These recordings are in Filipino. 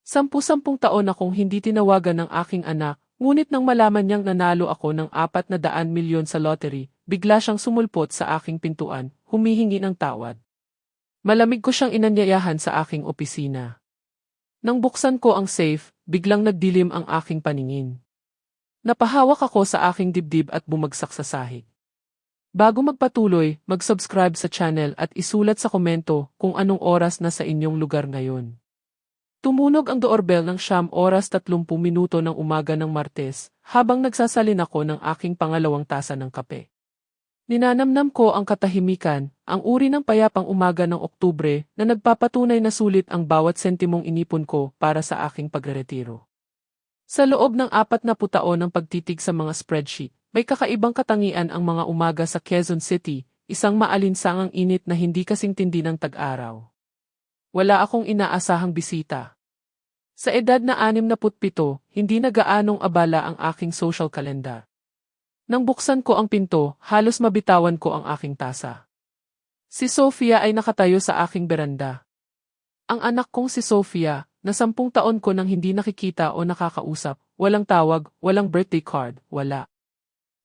Sampu-sampung taon akong hindi tinawagan ng aking anak, ngunit nang malaman niyang nanalo ako ng 400 milyon sa lottery, bigla siyang sumulpot sa aking pintuan, humihingi ng tawad. Malamig ko siyang inanyayahan sa aking opisina. Nang buksan ko ang safe, biglang nagdilim ang aking paningin. Napahawak ako sa aking dibdib at bumagsak sa sahig. Bago magpatuloy, mag-subscribe sa channel at isulat sa komento kung anong oras na sa inyong lugar ngayon. Tumunog ang doorbell ng 9:30 ng umaga ng Martes, habang nagsasalin ako ng aking pangalawang tasa ng kape. Ninanamnam ko ang katahimikan, ang uri ng payapang umaga ng Oktubre na nagpapatunay na sulit ang bawat sentimong inipon ko para sa aking pagreretiro. Sa loob ng 40 taon ng pagtitig sa mga spreadsheet, may kakaibang katangian ang mga umaga sa Quezon City, isang maalinsangang init na hindi kasing tindi ng tag-araw. Wala akong inaasahang bisita. Sa edad na 67, hindi na gaanong abala ang aking social calendar. Nang buksan ko ang pinto, halos mabitawan ko ang aking tasa. Si Sofia ay nakatayo sa aking beranda. Ang anak kong si Sofia, na 10 taon ko nang hindi nakikita o nakakausap, walang tawag, walang birthday card, wala.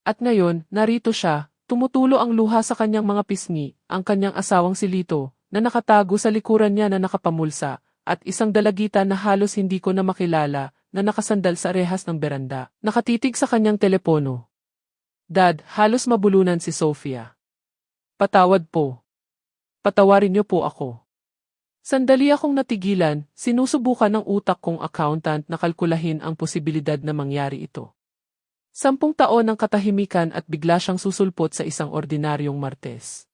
At ngayon, narito siya, tumutulo ang luha sa kanyang mga pisngi, ang kanyang asawang si Lito, na nakatago sa likuran niya na nakapamulsa, at isang dalagita na halos hindi ko na makilala, na nakasandal sa rehas ng beranda, nakatitig sa kanyang telepono. Dad, halos mabulunan si Sofia. Patawad po. Patawarin niyo po ako. Sandali akong natigilan, sinusubukan ng utak kong accountant na kalkulahin ang posibilidad na mangyari ito. 10 taon ng katahimikan at bigla siyang susulpot sa isang ordinaryong Martes.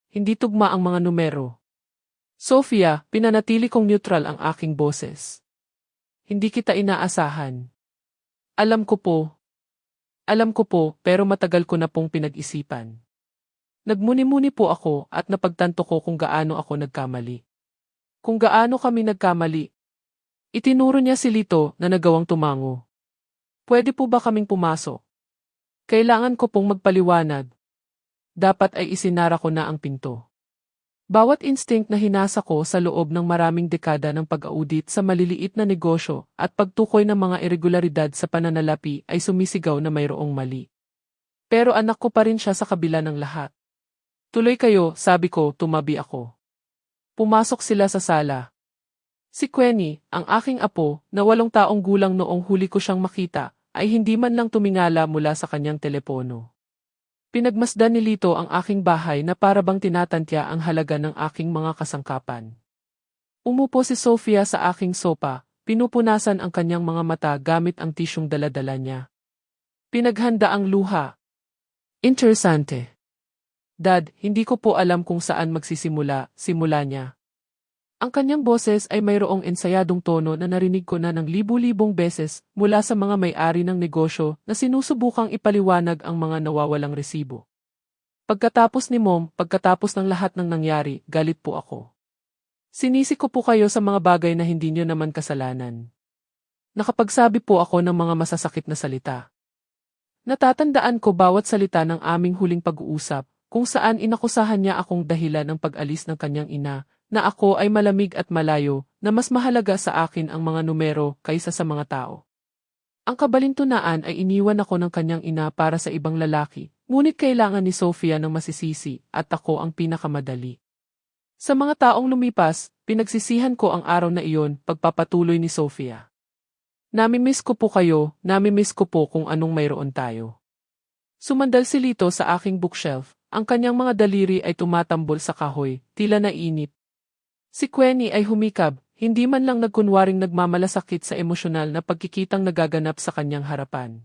Hindi tugma ang mga numero. Sofia, pinanatili kong neutral ang aking boses. Hindi kita inaasahan. Alam ko po, pero matagal ko na pong pinag-isipan. Nagmuni-muni po ako at napagtanto ko kung gaano ako nagkamali. Kung gaano kami nagkamali. Itinuro niya si Lito na nagawang tumango. Pwede po ba kaming pumasok? Kailangan ko pong magpaliwanag. Dapat ay isinara ko na ang pinto. Bawat instinct na hinasa ko sa loob ng maraming dekada ng pag-audit sa maliliit na negosyo at pagtukoy ng mga irregularidad sa pananalapi ay sumisigaw na mayroong mali. Pero anak ko pa rin siya sa kabila ng lahat. Tuloy kayo, sabi ko, tumabi ako. Pumasok sila sa sala. Si Queenie, ang aking apo, na 8 taong gulang noong huli ko siyang makita, ay hindi man lang tumingala mula sa kanyang telepono. Pinagmasdan ni Lito ang aking bahay na para bang tinatantya ang halaga ng aking mga kasangkapan. Umupo si Sofia sa aking sopa, pinupunasan ang kanyang mga mata gamit ang tisyong dala-dala niya. Pinaghanda ang luha. Interesante. Dad, hindi ko po alam kung saan simula niya. Ang kanyang boses ay mayroong ensayadong tono na narinig ko na ng libu-libong beses mula sa mga may-ari ng negosyo na sinusubukang ipaliwanag ang mga nawawalang resibo. Pagkatapos ng lahat ng nangyari, galit po ako. Sinisi ko po kayo sa mga bagay na hindi niyo naman kasalanan. Nakapagsabi po ako ng mga masasakit na salita. Natatandaan ko bawat salita ng aming huling pag-uusap, kung saan inakusahan niya akong dahilan ng pag-alis ng kanyang ina, na ako ay malamig at malayo, na mas mahalaga sa akin ang mga numero kaysa sa mga tao. Ang kabalintunaan ay iniwan ako ng kanyang ina para sa ibang lalaki, ngunit kailangan ni Sofia ng masisisi at ako ang pinakamadali. Sa mga taong lumipas, pinagsisihan ko ang araw na iyon, pagpapatuloy ni Sofia. Namimiss ko po kayo, namimiss ko po kung anong mayroon tayo. Sumandal si Lito sa aking bookshelf, ang kanyang mga daliri ay tumatambol sa kahoy, tila nainip. Si Queenie ay humikab, hindi man lang nagkunwaring nagmamalasakit sa emosyonal na pagkikitang nagaganap sa kanyang harapan.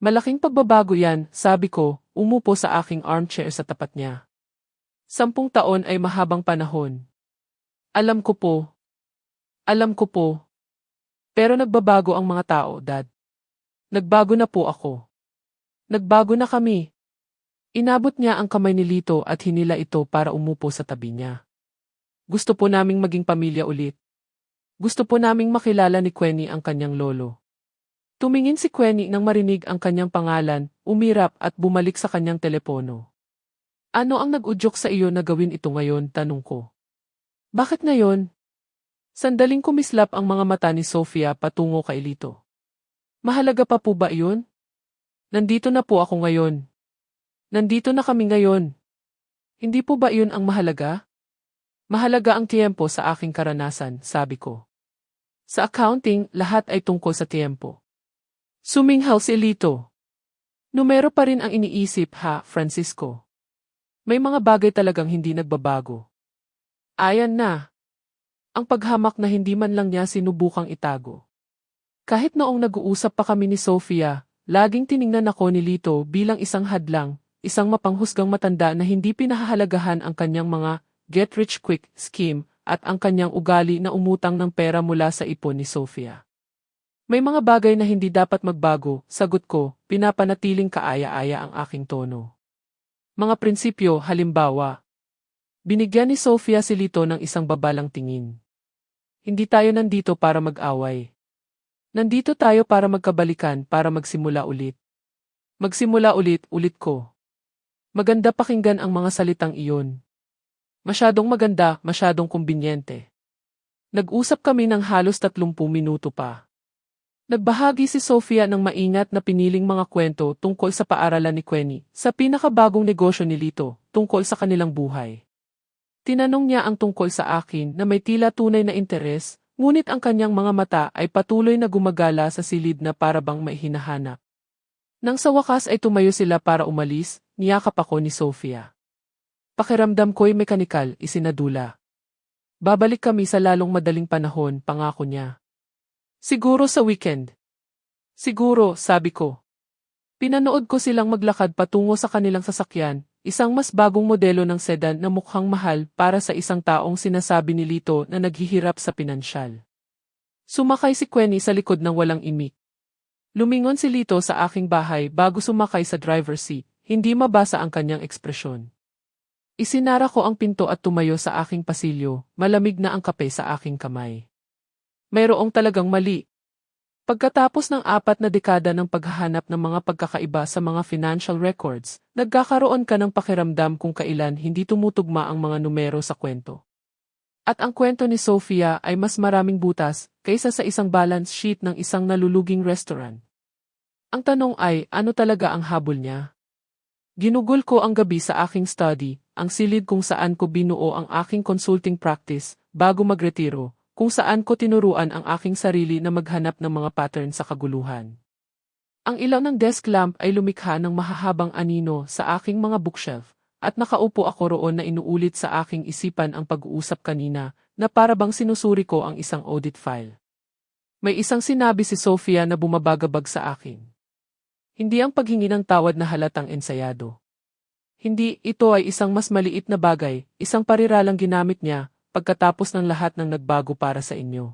Malaking pagbabago yan, sabi ko, umupo sa aking armchair sa tapat niya. 10 taon ay mahabang panahon. Alam ko po. Pero nagbabago ang mga tao, Dad. Nagbago na po ako. Nagbago na kami. Inabot niya ang kamay ni Lito at hinila ito para umupo sa tabi niya. Gusto po naming maging pamilya ulit. Gusto po naming makilala ni Queenie ang kanyang lolo. Tumingin si Queenie nang marinig ang kanyang pangalan, umirap at bumalik sa kanyang telepono. Ano ang nag-udyok sa iyo na gawin ito ngayon, tanong ko. Bakit ngayon? Sandaling kumislap ang mga mata ni Sofia patungo kay Lito. Mahalaga pa po ba iyon? Nandito na po ako ngayon. Nandito na kami ngayon. Hindi po ba iyon ang mahalaga? Mahalaga ang tiempo sa aking karanasan, sabi ko. Sa accounting, lahat ay tungkol sa tiempo. Suminghal si Lito. Numero pa rin ang iniisip ha, Francisco. May mga bagay talagang hindi nagbabago. Ayan na. Ang paghamak na hindi man lang niya sinubukang itago. Kahit noong nag-uusap pa kami ni Sofia, laging tiningnan ako ni Lito bilang isang hadlang, isang mapanghusgang matanda na hindi pinahahalagahan ang kanyang mga get-rich-quick scheme at ang kanyang ugali na umutang ng pera mula sa ipon ni Sofia. May mga bagay na hindi dapat magbago, sagot ko, pinapanatiling kaaya-aya ang aking tono. Mga prinsipyo, halimbawa. Binigyan ni Sofia si Lito ng isang babalang tingin. Hindi tayo nandito para mag-away. Nandito tayo para magkabalikan, para magsimula ulit. Magsimula ulit, ulit ko. Maganda pakinggan ang mga salitang iyon. Masyadong maganda, masyadong kumbinyente. Nag-usap kami ng halos 30 minuto pa. Nagbahagi si Sofia ng maingat na piniling mga kwento tungkol sa paaralan ni Queenie, sa pinakabagong negosyo ni Lito, tungkol sa kanilang buhay. Tinanong niya ang tungkol sa akin na may tila tunay na interes, ngunit ang kanyang mga mata ay patuloy na gumagala sa silid na para bang may hinahanap. Nang sa wakas ay tumayo sila para umalis, niyakap ako ni Sofia. Pakiramdam ko'y mekanikal, isinadula. Babalik kami sa lalong madaling panahon, pangako niya. Siguro sa weekend. Siguro, sabi ko. Pinanood ko silang maglakad patungo sa kanilang sasakyan, isang mas bagong modelo ng sedan na mukhang mahal para sa isang taong sinasabi ni Lito na naghihirap sa pinansyal. Sumakay si Queenie sa likod ng walang imik. Lumingon si Lito sa aking bahay bago sumakay sa driver's seat, hindi mabasa ang kanyang ekspresyon. Isinara ko ang pinto at tumayo sa aking pasilyo, malamig na ang kape sa aking kamay. Mayroong talagang mali. Pagkatapos ng 4 na dekada ng paghahanap ng mga pagkakaiba sa mga financial records, nagkakaroon ka ng pakiramdam kung kailan hindi tumutugma ang mga numero sa kwento. At ang kwento ni Sofia ay mas maraming butas kaysa sa isang balance sheet ng isang naluluging restaurant. Ang tanong ay, ano talaga ang habol niya? Ginugol ko ang gabi sa aking study, ang silid kung saan ko binuo ang aking consulting practice, bago magretiro, kung saan ko tinuruan ang aking sarili na maghanap ng mga pattern sa kaguluhan. Ang ilaw ng desk lamp ay lumikha ng mahahabang anino sa aking mga bookshelf, at nakaupo ako roon na inuulit sa aking isipan ang pag-uusap kanina, na para bang sinusuri ko ang isang audit file. May isang sinabi si Sofia na bumabagabag sa akin. Hindi ang paghingi ng tawad na halatang ensayado. Hindi, ito ay isang mas maliit na bagay, isang pariralang ginamit niya, pagkatapos ng lahat ng nagbago para sa inyo.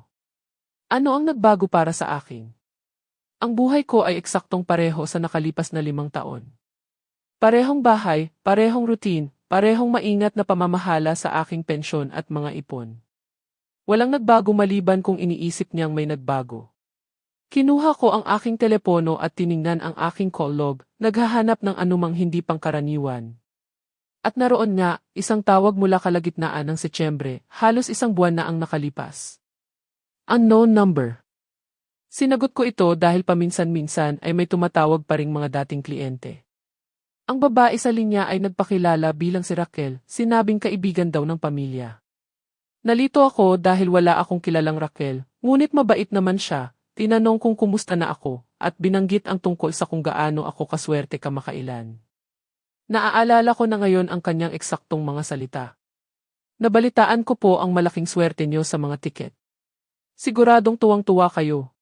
Ano ang nagbago para sa akin? Ang buhay ko ay eksaktong pareho sa nakalipas na 5 taon. Parehong bahay, parehong routine, parehong maingat na pamamahala sa aking pensyon at mga ipon. Walang nagbago maliban kung iniisip niyang may nagbago. Kinuha ko ang aking telepono at tiningnan ang aking call log, naghahanap ng anumang hindi pangkaraniwan. At naroon nga, isang tawag mula kalagitnaan ng Setyembre, halos 1 buwan na ang nakalipas. Unknown number. Sinagot ko ito dahil paminsan-minsan ay may tumatawag pa ring mga dating kliyente. Ang babae sa linya ay nagpakilala bilang si Raquel, sinabing kaibigan daw ng pamilya. Nalito ako dahil wala akong kilalang Raquel, ngunit mabait naman siya. Tinanong kung kumusta na ako, at binanggit ang tungkol sa kung gaano ako kaswerte kamakailan. Naaalala ko na ngayon ang kanyang eksaktong mga salita. Nabalitaan ko po ang malaking swerte niyo sa mga tiket. Siguradong tuwang-tuwa kayo.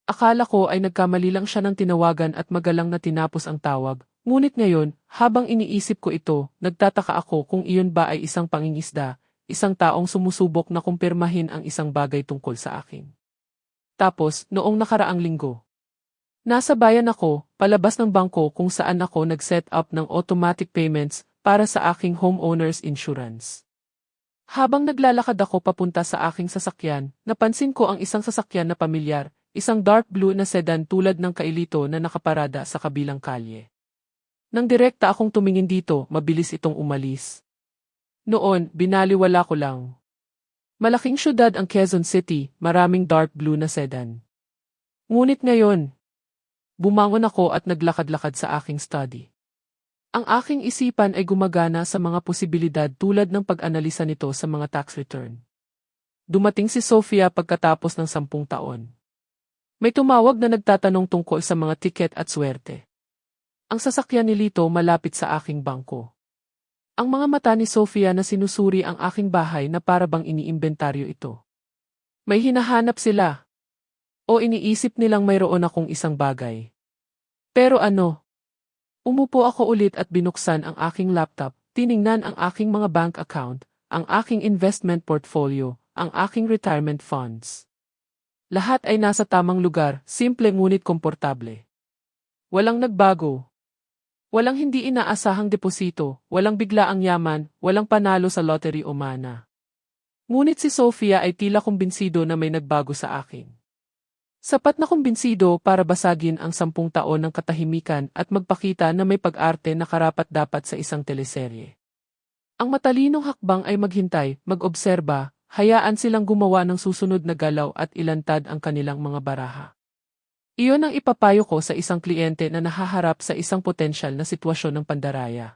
Akala ko ay nagkamali lang siya ng tinawagan at magalang na tinapos ang tawag, ngunit ngayon, habang iniisip ko ito, nagtataka ako kung iyon ba ay isang pangingisda, isang taong sumusubok na kumpirmahin ang isang bagay tungkol sa akin. Tapos, noong nakaraang linggo, nasa bayan ako, palabas ng bangko kung saan ako nag-set up ng automatic payments para sa aking homeowner's insurance. Habang naglalakad ako papunta sa aking sasakyan, napansin ko ang isang sasakyan na pamilyar, isang dark blue na sedan tulad ng kailito na nakaparada sa kabilang kalye. Nang direkta akong tumingin dito, mabilis itong umalis. Noon, binaliwala ko lang. Malaking syudad ang Quezon City, maraming dark blue na sedan. Ngunit ngayon, bumangon ako at naglakad-lakad sa aking study. Ang aking isipan ay gumagana sa mga posibilidad tulad ng pag-analisa nito sa mga tax return. Dumating si Sofia pagkatapos ng 10 taon. May tumawag na nagtatanong tungkol sa mga tiket at swerte. Ang sasakyan ni Lito malapit sa aking bangko. Ang mga mata ni Sofia na sinusuri ang aking bahay na para bang iniimbentaryo ito. May hinahanap sila. O iniisip nilang mayroon akong isang bagay. Pero ano? Umupo ako ulit at binuksan ang aking laptop, tiningnan ang aking mga bank account, ang aking investment portfolio, ang aking retirement funds. Lahat ay nasa tamang lugar, simple ngunit komportable. Walang nagbago. Walang hindi inaasahang deposito, walang biglaang yaman, walang panalo sa lottery o mana. Ngunit si Sofia ay tila kumbinsido na may nagbago sa akin. Sapat na kumbinsido para basagin ang 10 taon ng katahimikan at magpakita na may pag-arte na karapat-dapat sa isang teleserye. Ang matalinong hakbang ay maghintay, mag-obserba, hayaan silang gumawa ng susunod na galaw at ilantad ang kanilang mga baraha. Iyon ang ipapayo ko sa isang kliyente na nahaharap sa isang potensyal na sitwasyon ng pandaraya.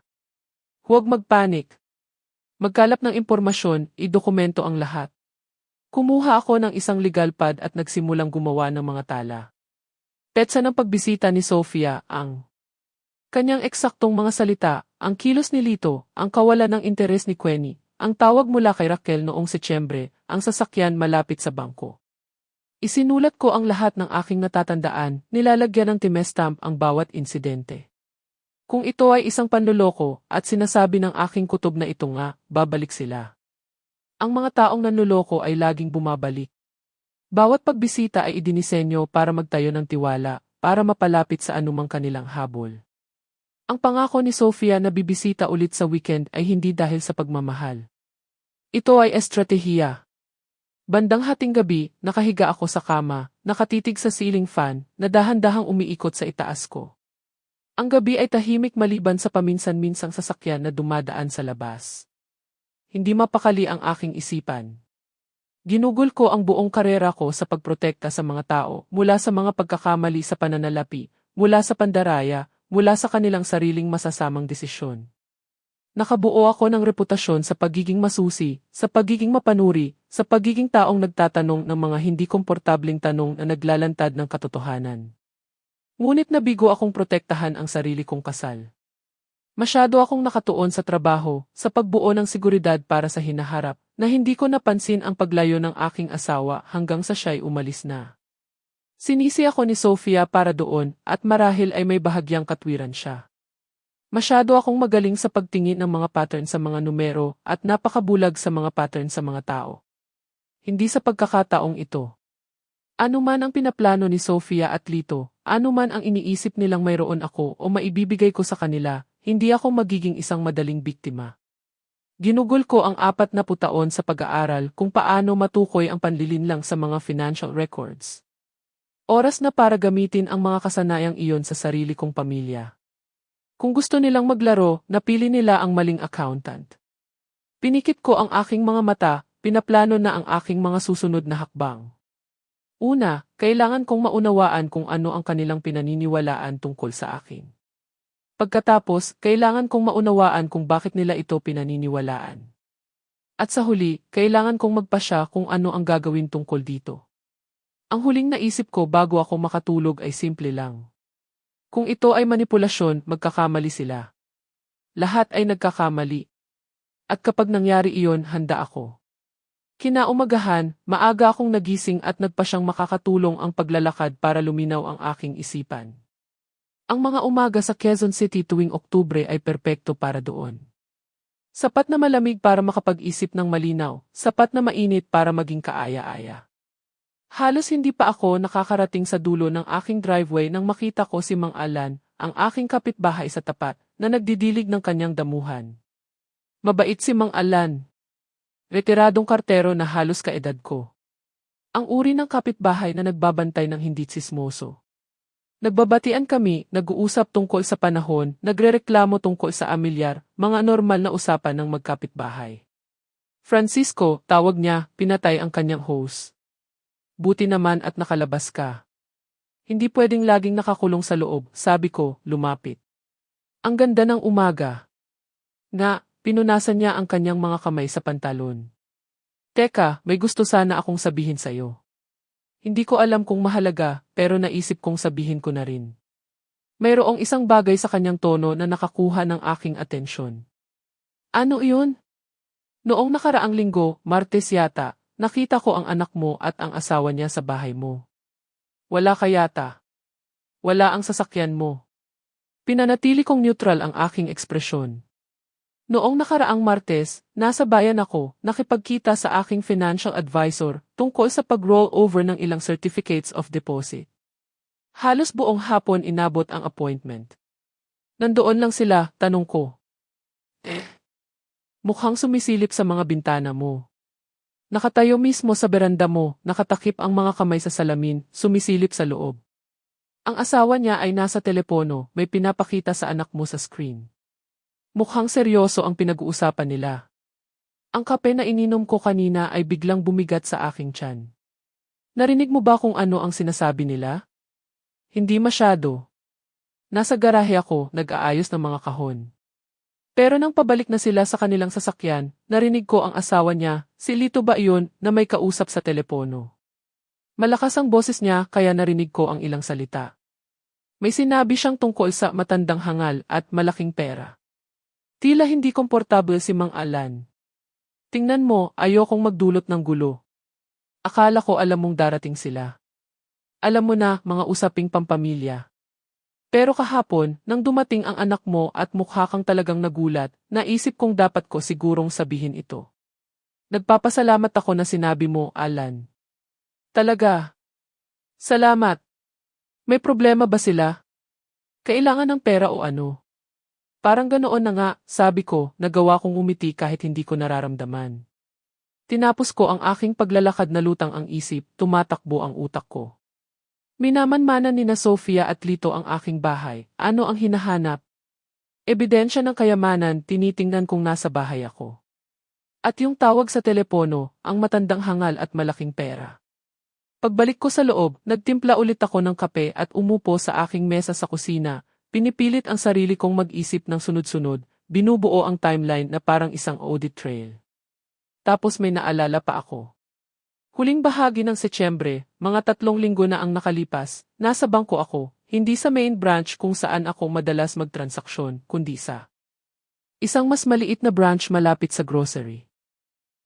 Huwag magpanik. Magkalap ng impormasyon, idokumento ang lahat. Kumuha ako ng isang legal pad at nagsimulang gumawa ng mga tala. Petsa ng pagbisita ni Sofia ang kanyang eksaktong mga salita, ang kilos ni Lito, ang kawalan ng interes ni Queenie, ang tawag mula kay Raquel noong Setyembre, ang sasakyan malapit sa bangko. Isinulat ko ang lahat ng aking natatandaan, nilalagyan ng timestamp ang bawat insidente. Kung ito ay isang panloloko at sinasabi ng aking kutob na ito nga, babalik sila. Ang mga taong nanloloko ay laging bumabalik. Bawat pagbisita ay idinisenyo para magtayo ng tiwala, para mapalapit sa anumang kanilang habol. Ang pangako ni Sofia na bibisita ulit sa weekend ay hindi dahil sa pagmamahal. Ito ay estratehiya. Bandang hating gabi, nakahiga ako sa kama, nakatitig sa ceiling fan, na dahan-dahang umiikot sa itaas ko. Ang gabi ay tahimik maliban sa paminsan-minsang sasakyan na dumadaan sa labas. Hindi mapakali ang aking isipan. Ginugol ko ang buong karera ko sa pagprotekta sa mga tao, mula sa mga pagkakamali sa pananalapi, mula sa pandaraya, mula sa kanilang sariling masasamang desisyon. Nakabuo ako ng reputasyon sa pagiging masusi, sa pagiging mapanuri, sa pagiging taong nagtatanong ng mga hindi komportabling tanong na naglalantad ng katotohanan. Ngunit nabigo akong protektahan ang sarili kong kasal. Masyado akong nakatuon sa trabaho, sa pagbuo ng seguridad para sa hinaharap, na hindi ko napansin ang paglayo ng aking asawa hanggang sa siya'y umalis na. Sinisi ako ni Sofia para doon at marahil ay may bahagyang katwiran siya. Masyado akong magaling sa pagtingin ng mga pattern sa mga numero at napakabulag sa mga pattern sa mga tao. Hindi sa pagkakataong ito. Ano man ang pinaplano ni Sofia at Lito, ano man ang iniisip nilang mayroon ako o maibibigay ko sa kanila, hindi ako magiging isang madaling biktima. Ginugol ko ang 40 taon sa pag-aaral kung paano matukoy ang panlilinlang sa mga financial records. Oras na para gamitin ang mga kasanayang iyon sa sarili kong pamilya. Kung gusto nilang maglaro, napili nila ang maling accountant. Pinikit ko ang aking mga mata, pinaplano na ang aking mga susunod na hakbang. Una, kailangan kong maunawaan kung ano ang kanilang pinaniniwalaan tungkol sa akin. Pagkatapos, kailangan kong maunawaan kung bakit nila ito pinaniniwalaan. At sa huli, kailangan kong magpasya kung ano ang gagawin tungkol dito. Ang huling naisip ko bago ako makatulog ay simple lang. Kung ito ay manipulasyon, magkakamali sila. Lahat ay nagkakamali. At kapag nangyari iyon, handa ako. Kinaumagahan, maaga akong nagising at nagpasyang makakatulong ang paglalakad para luminaw ang aking isipan. Ang mga umaga sa Quezon City tuwing Oktubre ay perpekto para doon. Sapat na malamig para makapag-isip ng malinaw, sapat na mainit para maging kaaya-aya. Halos hindi pa ako nakakarating sa dulo ng aking driveway nang makita ko si Mang Alan, ang aking kapitbahay sa tapat, na nagdidilig ng kanyang damuhan. Mabait si Mang Alan. Retiradong kartero na halos kaedad ko. Ang uri ng kapitbahay na nagbabantay ng hindi tsismoso. Nagbabatian kami, nag-uusap tungkol sa panahon, nagrereklamo tungkol sa amilyar, mga normal na usapan ng magkapitbahay. Francisco, tawag niya, pinatay ang kanyang host. Buti naman at nakalabas ka. Hindi pwedeng laging nakakulong sa loob, sabi ko, lumapit. Ang ganda ng umaga. Nga, pinunasan niya ang kanyang mga kamay sa pantalon. Teka, may gusto sana akong sabihin sa'yo. Hindi ko alam kung mahalaga, pero naisip kong sabihin ko na rin. Mayroong isang bagay sa kanyang tono na nakakuha ng aking atensyon. Ano iyon? Noong nakaraang linggo, Martes yata, nakita ko ang anak mo at ang asawa niya sa bahay mo. Wala ka yata. Wala ang sasakyan mo. Pinanatili kong neutral ang aking ekspresyon. Noong nakaraang Martes, nasa bayan ako, nakipagkita sa aking financial advisor tungkol sa pag-roll over ng ilang certificates of deposit. Halos buong hapon inabot ang appointment. Nandoon lang sila, tanong ko. Mukhang sumisilip sa mga bintana mo. Nakatayo mismo sa beranda mo, nakatakip ang mga kamay sa salamin, sumisilip sa loob. Ang asawa niya ay nasa telepono, may pinapakita sa anak mo sa screen. Mukhang seryoso ang pinag-uusapan nila. Ang kape na ininom ko kanina ay biglang bumigat sa aking tiyan. Narinig mo ba kung ano ang sinasabi nila? Hindi masyado. Nasa garahe ako, nag-aayos ng mga kahon. Pero nang pabalik na sila sa kanilang sasakyan, narinig ko ang asawa niya, si Lito ba iyon, na may kausap sa telepono. Malakas ang boses niya kaya narinig ko ang ilang salita. May sinabi siyang tungkol sa matandang hangal at malaking pera. Tila hindi komportable si Mang Alan. Tingnan mo, ayokong magdulot ng gulo. Akala ko alam mong darating sila. Alam mo na, mga usaping pampamilya. Pero kahapon, nang dumating ang anak mo at mukha kang talagang nagulat, naisip kong dapat ko sigurong sabihin ito. Nagpapasalamat ako na sinabi mo, Alan. Talaga? Salamat. May problema ba sila? Kailangan ng pera o ano? Parang ganoon na nga, sabi ko, nagawa kong umiti kahit hindi ko nararamdaman. Tinapos ko ang aking paglalakad na lutang ang isip, tumatakbo ang utak ko. Minamanmanan ni na Sofia at Lito ang aking bahay, ano ang hinahanap? Ebidensya ng kayamanan, tinitingnan kong nasa bahay ako. At yung tawag sa telepono, ang matandang hangal at malaking pera. Pagbalik ko sa loob, nagtimpla ulit ako ng kape at umupo sa aking mesa sa kusina. Pinipilit ang sarili kong mag-isip ng sunod-sunod, binubuo ang timeline na parang isang audit trail. Tapos may naalala pa ako. Huling bahagi ng Setyembre, mga 3 linggo na ang nakalipas, nasa bangko ako, hindi sa main branch kung saan ako madalas magtransaksyon, kundi sa isang mas maliit na branch malapit sa grocery.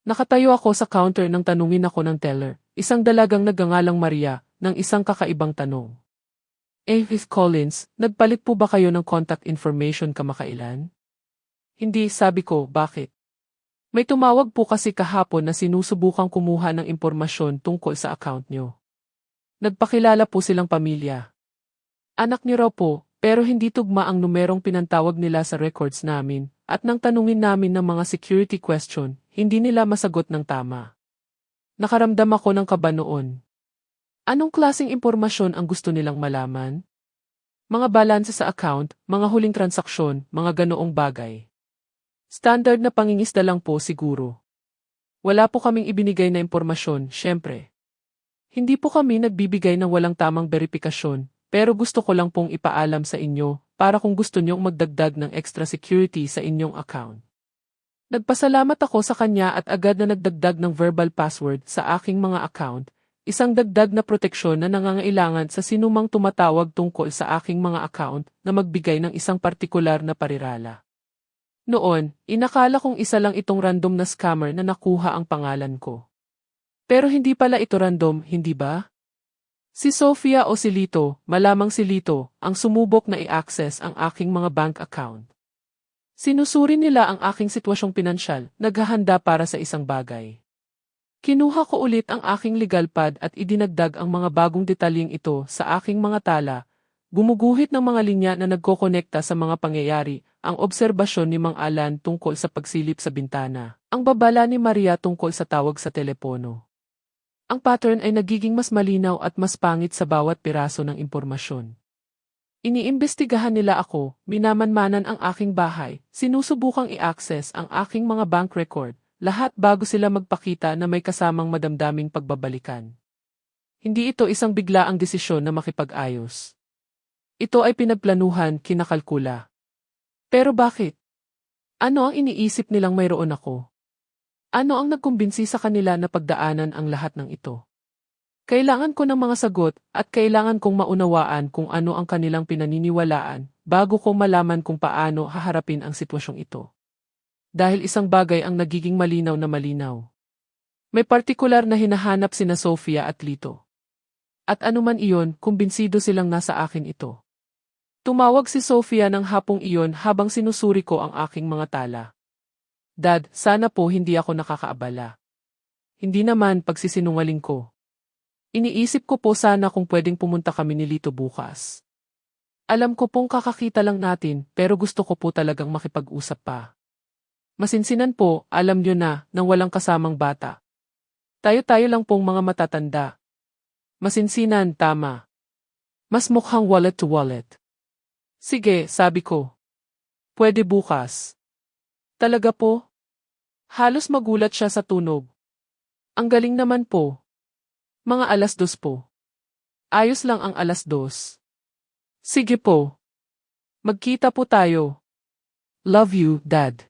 Nakatayo ako sa counter nang tanungin ako ng teller, isang dalagang nagngangalang Maria, ng isang kakaibang tanong. Miss Collins, nagpalit po ba kayo ng contact information kamakailan? Hindi, sabi ko, bakit? May tumawag po kasi kahapon na sinusubukang kumuha ng impormasyon tungkol sa account nyo. Nagpakilala po silang pamilya. Anak niyo raw po, pero hindi tugma ang numerong pinantawag nila sa records namin, at nang tanungin namin ng mga security question, hindi nila masagot ng tama. Nakaramdam ako ng kaba noon. Anong klaseng impormasyon ang gusto nilang malaman? Mga balanse sa account, mga huling transaksyon, mga ganoong bagay. Standard na pangingisda lang po siguro. Wala po kaming ibinigay na impormasyon, syempre. Hindi po kami nagbibigay ng walang tamang verifikasyon, pero gusto ko lang pong ipaalam sa inyo, para kung gusto nyong magdagdag ng extra security sa inyong account. Nagpasalamat ako sa kanya at agad na nagdagdag ng verbal password sa aking mga account, isang dagdag na proteksyon na nangangailangan sa sinumang tumatawag tungkol sa aking mga account na magbigay ng isang partikular na parirala. Noon, inakala kong isa lang itong random na scammer na nakuha ang pangalan ko. Pero hindi pala ito random, hindi ba? Si Sofia o si Lito, malamang si Lito, ang sumubok na i-access ang aking mga bank account. Sinusuri nila ang aking sitwasyong pinansyal, naghahanda para sa isang bagay. Kinuha ko ulit ang aking legal pad at idinagdag ang mga bagong detalyeng ito sa aking mga tala, gumuguhit ng mga linya na nagkokonekta sa mga pangyayari, ang obserbasyon ni Mang Alan tungkol sa pagsilip sa bintana, ang babala ni Maria tungkol sa tawag sa telepono. Ang pattern ay nagiging mas malinaw at mas pangit sa bawat piraso ng impormasyon. Iniimbestigahan nila ako, minamanmanan ang aking bahay, sinusubukang i-access ang aking mga bank record, lahat bago sila magpakita na may kasamang madamdaming pagbabalikan. Hindi ito isang biglaang desisyon na makipag-ayos. Ito ay pinagplanuhan, kinakalkula. Pero bakit? Ano ang iniisip nilang mayroon ako? Ano ang nagkumbinsi sa kanila na pagdaanan ang lahat ng ito? Kailangan ko ng mga sagot at kailangan kong maunawaan kung ano ang kanilang pinaniniwalaan bago ko malaman kung paano haharapin ang sitwasyong ito. Dahil isang bagay ang nagiging malinaw na malinaw. May partikular na hinahanap sina Sofia at Lito. At anuman iyon, kumbinsido silang nasa akin ito. Tumawag si Sofia ng hapong iyon habang sinusuri ko ang aking mga tala. Dad, sana po hindi ako nakakaabala. Hindi naman pagsisinungaling ko. Iniisip ko po sana kung pwedeng pumunta kami ni Lito bukas. Alam ko pong kakakita lang natin pero gusto ko po talagang makipag-usap pa. Masinsinan po, alam nyo na, nang walang kasamang bata. Tayo-tayo lang pong mga matatanda. Masinsinan, tama. Mas mukhang wallet to wallet. Sige, sabi ko. Pwede bukas. Talaga po? Halos magulat siya sa tunog. Ang galing naman po. Mga 2:00 po. Ayos lang ang 2:00. Sige po. Magkita po tayo. Love you, Dad.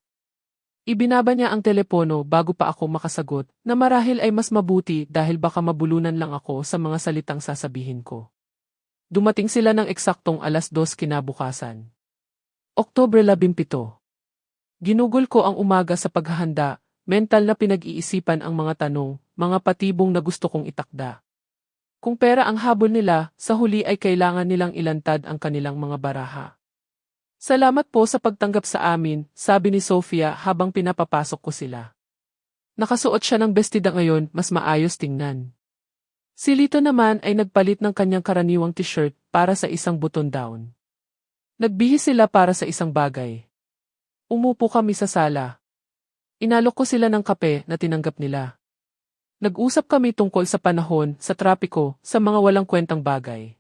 Ibinaba niya ang telepono bago pa ako makasagot na marahil ay mas mabuti dahil baka mabulunan lang ako sa mga salitang sasabihin ko. Dumating sila ng eksaktong 2:00 kinabukasan. Oktubre 17. Ginugol ko ang umaga sa paghahanda, mental na pinag-iisipan ang mga tanong, mga patibong na gusto kong itakda. Kung pera ang habol nila, sa huli ay kailangan nilang ilantad ang kanilang mga baraha. Salamat po sa pagtanggap sa amin, sabi ni Sofia habang pinapapasok ko sila. Nakasuot siya ng bestida ngayon, mas maayos tingnan. Si Lito naman ay nagpalit ng kanyang karaniwang t-shirt para sa isang button down. Nagbihis sila para sa isang bagay. Umupo kami sa sala. Inalok ko sila ng kape na tinanggap nila. Nag-usap kami tungkol sa panahon, sa trapiko, sa mga walang kwentang bagay.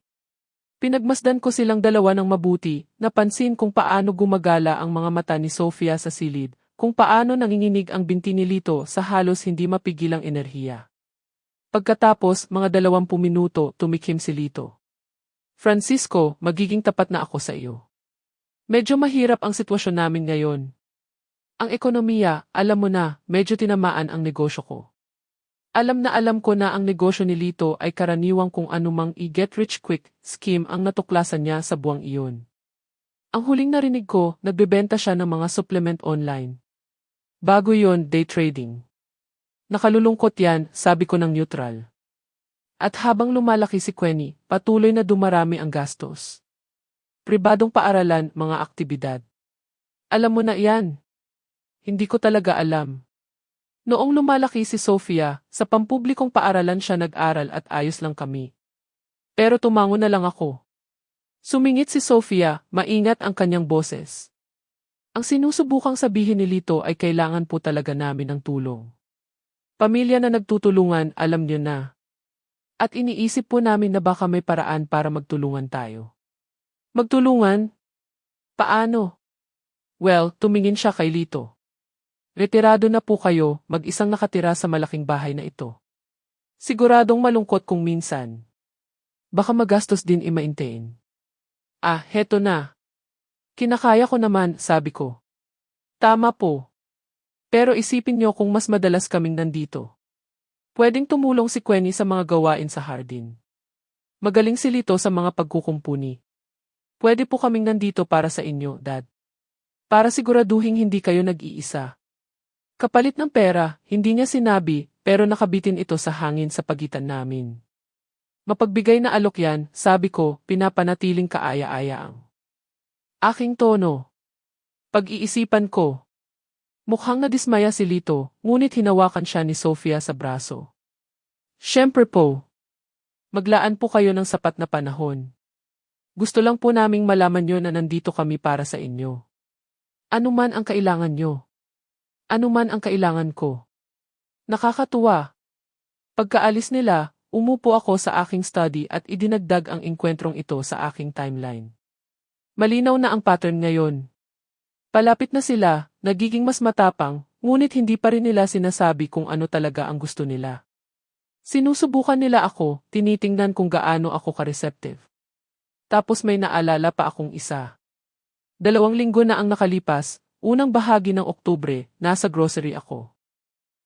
Pinagmasdan ko silang dalawa ng mabuti, napansin kung paano gumagala ang mga mata ni Sofia sa silid, kung paano nanginginig ang binti ni Lito sa halos hindi mapigilang enerhiya. Pagkatapos, mga 20 minuto, tumikim si Lito. Francisco, magiging tapat na ako sa iyo. Medyo mahirap ang sitwasyon namin ngayon. Ang ekonomiya, alam mo na, medyo tinamaan ang negosyo ko. Alam na alam ko na ang negosyo ni Lito ay karaniwang kung anumang i-get-rich-quick scheme ang natuklasan niya sa buwang iyon. Ang huling narinig ko, nagbebenta siya ng mga supplement online. Bago yon, day trading. Nakalulungkot yan, sabi ko ng neutral. At habang lumalaki si Queenie, patuloy na dumarami ang gastos. Pribadong paaralan, mga aktibidad. Alam mo na yan. Hindi ko talaga alam. Noong lumalaki si Sofia, sa pampublikong paaralan siya nag-aral at ayos lang kami. Pero tumango na lang ako. Sumingit si Sofia, maingat ang kanyang boses. Ang sinusubukang sabihin ni Lito ay kailangan po talaga namin ng tulong. Pamilya na nagtutulungan, alam niyo na. At iniisip po namin na baka may paraan para magtulungan tayo. Magtulungan? Paano? Well, tumingin siya kay Lito. Retirado na po kayo, mag-isang nakatira sa malaking bahay na ito. Siguradong malungkot kung minsan. Baka magastos din i-maintain. Ah, heto na. Kinakaya ko naman, sabi ko. Tama po. Pero isipin niyo kung mas madalas kaming nandito. Pwedeng tumulong si Queenie sa mga gawain sa hardin. Magaling si Lito sa mga pagkukumpuni. Pwede po kaming nandito para sa inyo, Dad. Para siguraduhin hindi kayo nag-iisa. Kapalit ng pera, hindi niya sinabi, pero nakabitin ito sa hangin sa pagitan namin. Mapagbigay na alok yan, sabi ko, pinapanatiling kaaya-aya ang aking tono. Pag-iisipan ko. Mukhang nadismaya si Lito, ngunit hinawakan siya ni Sofia sa braso. Siyempre po. Maglaan po kayo ng sapat na panahon. Gusto lang po naming malaman nyo na nandito kami para sa inyo. Ano man ang kailangan nyo. Ano man ang kailangan ko. Nakakatuwa. Pagkaalis nila, umupo ako sa aking study at idinagdag ang engkwentrong ito sa aking timeline. Malinaw na ang pattern ngayon. Palapit na sila, nagiging mas matapang, ngunit hindi pa rin nila sinasabi kung ano talaga ang gusto nila. Sinusubukan nila ako, tinitingnan kung gaano ako ka-receptive. Tapos may naalala pa akong isa. 2 linggo na ang nakalipas, unang bahagi ng Oktubre, nasa grocery ako.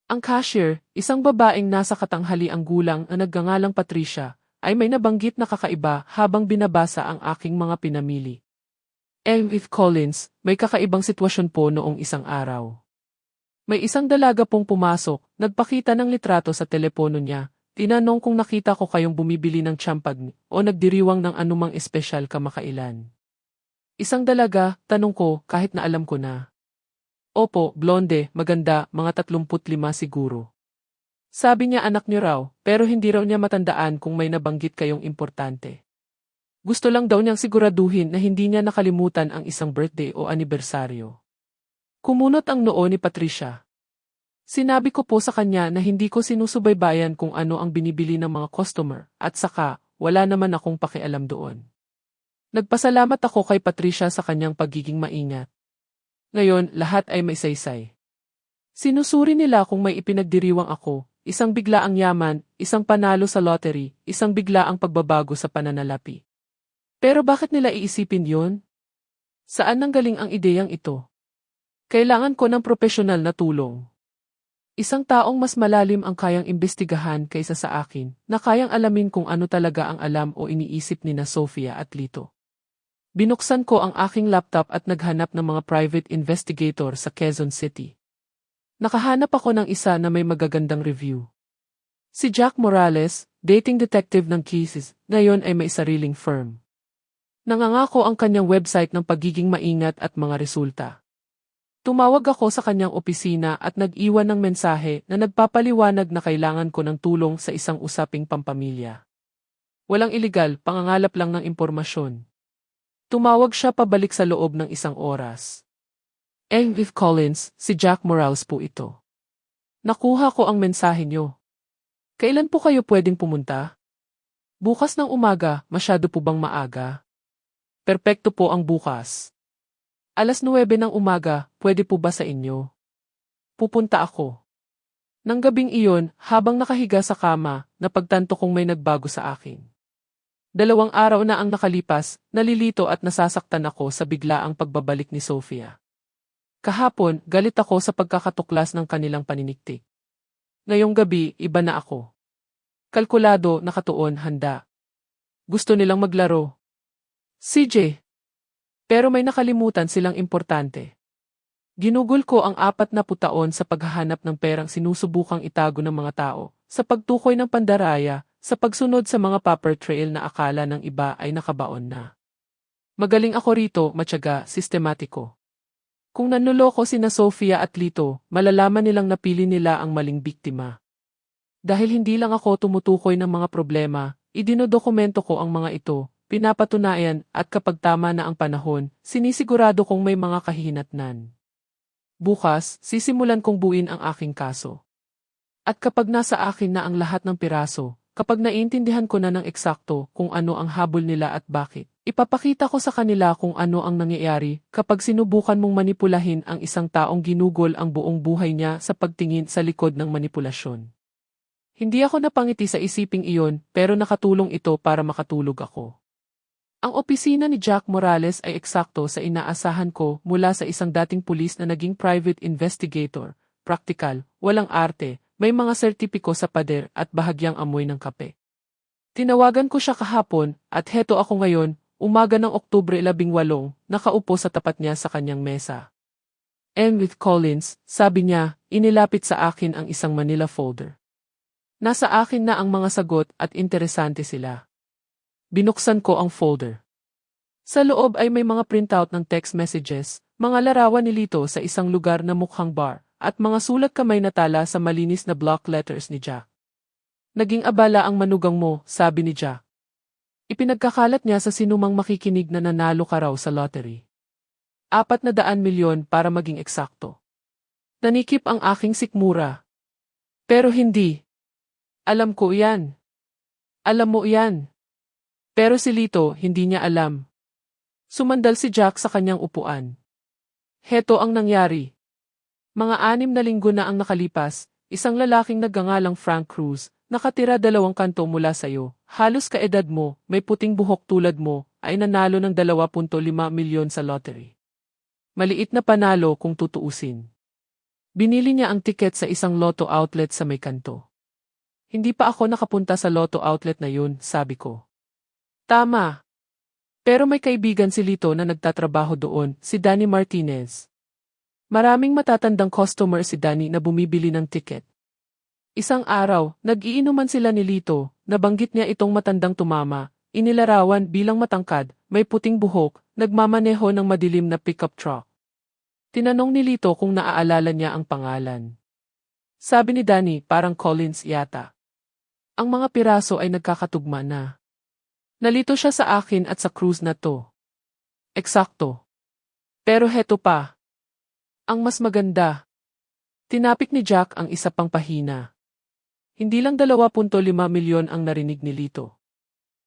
Ang cashier, isang babaeng nasa katanghaliang gulang na nagngangalang Patricia, ay may nabanggit na kakaiba habang binabasa ang aking mga pinamili. With Collins, may kakaibang sitwasyon po noong isang araw. May isang dalaga pong pumasok, nagpakita ng litrato sa telepono niya, tinanong kung nakita ko kayong bumibili ng champagne o nagdiriwang ng anumang espesyal kamakailan. Isang dalaga, tanong ko kahit na alam ko na. Opo, blonde, maganda, mga 35 siguro. Sabi niya anak niyo raw, pero hindi raw niya matandaan kung may nabanggit kayong importante. Gusto lang daw niyang siguraduhin na hindi niya nakalimutan ang isang birthday o anibersaryo. Kumunot ang noo ni Patricia. Sinabi ko po sa kanya na hindi ko sinusubaybayan kung ano ang binibili ng mga customer at saka wala naman akong pakialam doon. Nagpasalamat ako kay Patricia sa kanyang pagiging maingat. Ngayon, lahat ay may saysay. Sinusuri nila kung may ipinagdiriwang ako, isang biglaang yaman, isang panalo sa lottery, isang biglaang pagbabago sa pananalapi. Pero bakit nila iisipin yon? Saan nanggaling ang ideyang ito? Kailangan ko ng propesyonal na tulong. Isang taong mas malalim ang kayang imbestigahan kaysa sa akin, na kayang alamin kung ano talaga ang alam o iniisip ni na Sofia at Lito. Binuksan ko ang aking laptop at naghanap ng mga private investigator sa Quezon City. Nakahanap ako ng isa na may magagandang review. Si Jack Morales, dating detective ng cases, ngayon ay may sariling firm. Nangangako ang kanyang website ng pagiging maingat at mga resulta. Tumawag ako sa kanyang opisina at nag-iwan ng mensahe na nagpapaliwanag na kailangan ko ng tulong sa isang usaping pampamilya. Walang iligal, pangangalap lang ng impormasyon. Tumawag siya pabalik sa loob ng 1 oras. With Collins, si Jack Morales po ito. Nakuha ko ang mensahe niyo. Kailan po kayo pwedeng pumunta? Bukas ng umaga, masyado po bang maaga? Perpekto po ang bukas. 9:00 ng umaga, pwede po ba sa inyo? Pupunta ako. Nang gabing iyon, habang nakahiga sa kama, napagtanto kong may nagbago sa akin. 2 araw na ang nakalipas, nalilito at nasasaktan ako sa biglaang pagbabalik ni Sofia. Kahapon, galit ako sa pagkakatuklas ng kanilang paniniktik. Ngayong gabi, iba na ako. Kalkulado, nakatuon, handa. Gusto nilang maglaro. CJ. Pero may nakalimutan silang importante. Ginugol ko ang 40 taon sa paghahanap ng perang sinusubukang itago ng mga tao, sa pagtukoy ng pandaraya, sa pagsunod sa mga paper trail na akala ng iba ay nakabaon na. Magaling ako rito, matyaga, sistematiko. Kung nanloloko sina Sofia at Lito, malalaman nilang napili nila ang maling biktima. Dahil hindi lang ako tumutukoy ng mga problema, idinodokumento ko ang mga ito, pinapatunayan at kapag tama na ang panahon, sinisigurado kong may mga kahihinatnan. Bukas, sisimulan kong buuin ang aking kaso. At kapag nasa akin na ang lahat ng piraso, kapag naiintindihan ko na ng eksakto kung ano ang habol nila at bakit, ipapakita ko sa kanila kung ano ang nangyayari kapag sinubukan mong manipulahin ang isang taong ginugol ang buong buhay niya sa pagtingin sa likod ng manipulasyon. Hindi ako napangiti sa isiping iyon pero nakatulong ito para makatulog ako. Ang opisina ni Jack Morales ay eksakto sa inaasahan ko mula sa isang dating pulis na naging private investigator, praktikal, walang arte, may mga sertipiko sa pader at bahagyang amoy ng kape. Tinawagan ko siya kahapon at heto ako ngayon, umaga ng Oktubre 18, nakaupo sa tapat niya sa kanyang mesa. With Collins, sabi niya, inilapit sa akin ang isang Manila folder. Nasa akin na ang mga sagot at interesante sila. Binuksan ko ang folder. Sa loob ay may mga printout ng text messages, mga larawan ni Lito sa isang lugar na mukhang bar, at mga sulat kamay na tala sa malinis na block letters ni Jack. Naging abala ang manugang mo, sabi ni Jack. Ipinagkakalat niya sa sinumang makikinig na nanalo ka raw sa lottery. 400 milyon para maging eksakto. Nanikip ang aking sikmura. Pero hindi. Alam ko yan. Alam mo yan. Pero si Lito, hindi niya alam. Sumandal si Jack sa kanyang upuan. Heto ang nangyari. Mga 6 na linggo na ang nakalipas, isang lalaking nagngangalang Frank Cruz, nakatira 2 kanto mula sa'yo, halos kaedad mo, may puting buhok tulad mo, ay nanalo ng 2.5 milyon sa lottery. Maliit na panalo kung tutuusin. Binili niya ang tiket sa isang lotto outlet sa may kanto. Hindi pa ako nakapunta sa lotto outlet na yun, sabi ko. Tama. Pero may kaibigan si Lito na nagtatrabaho doon, si Danny Martinez. Maraming matatandang customer si Danny na bumibili ng tiket. Isang araw, nag-iinuman sila ni Lito, nabanggit niya itong matandang tumama, inilarawan bilang matangkad, may puting buhok, nagmamaneho ng madilim na pickup truck. Tinanong ni Lito kung naaalala niya ang pangalan. Sabi ni Danny, parang Collins yata. Ang mga piraso ay nagkakatugma na. Nalito siya sa akin at sa cruise na to. Eksakto. Pero heto pa. Ang mas maganda. Tinapik ni Jack ang isa pang pahina. Hindi lang 2.5 milyon ang narinig ni Lito.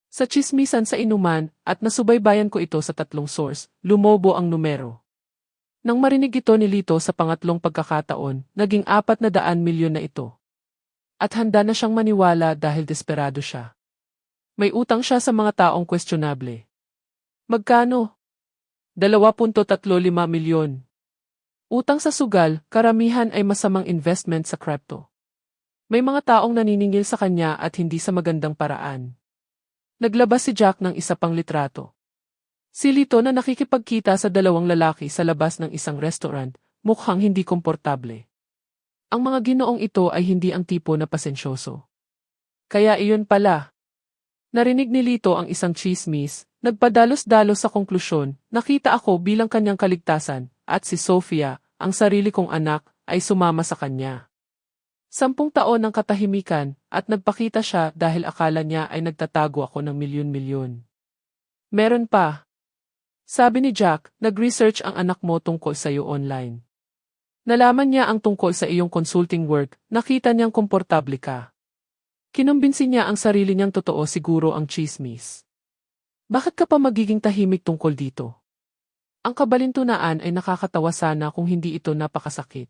Sa tsismisan sa inuman at nasubaybayan ko ito sa 3 source, lumobo ang numero. Nang marinig ito ni Lito sa pangatlong pagkakataon, naging 400 milyon na ito. At handa na siyang maniwala dahil desperado siya. May utang siya sa mga taong questionable. Magkano? 2.35 milyon. Utang sa sugal, karamihan ay masamang investment sa crypto. May mga taong naniningil sa kanya at hindi sa magandang paraan. Naglabas si Jack ng isa pang litrato. Si Lito na nakikipagkita sa 2 lalaki sa labas ng isang restaurant, mukhang hindi komportable. Ang mga ginoong ito ay hindi ang tipo na pasensyoso. Kaya iyon pala. Narinig ni Lito ang isang chismis, nagpadalos-dalos sa konklusyon, nakita ako bilang kanyang kaligtasan, at si Sofia, ang sarili kong anak, ay sumama sa kanya. 10 taon ng katahimikan, at nagpakita siya dahil akala niya ay nagtatago ako ng milyon-milyon. Meron pa. Sabi ni Jack, nag-research ang anak mo tungkol sa iyo online. Nalaman niya ang tungkol sa iyong consulting work, nakita niyang komportable ka. Kinumbinsi niya ang sarili niyang totoo siguro ang chismis. Bakit ka pa magiging tahimik tungkol dito? Ang kabalintunaan ay nakakatawa sana kung hindi ito napakasakit.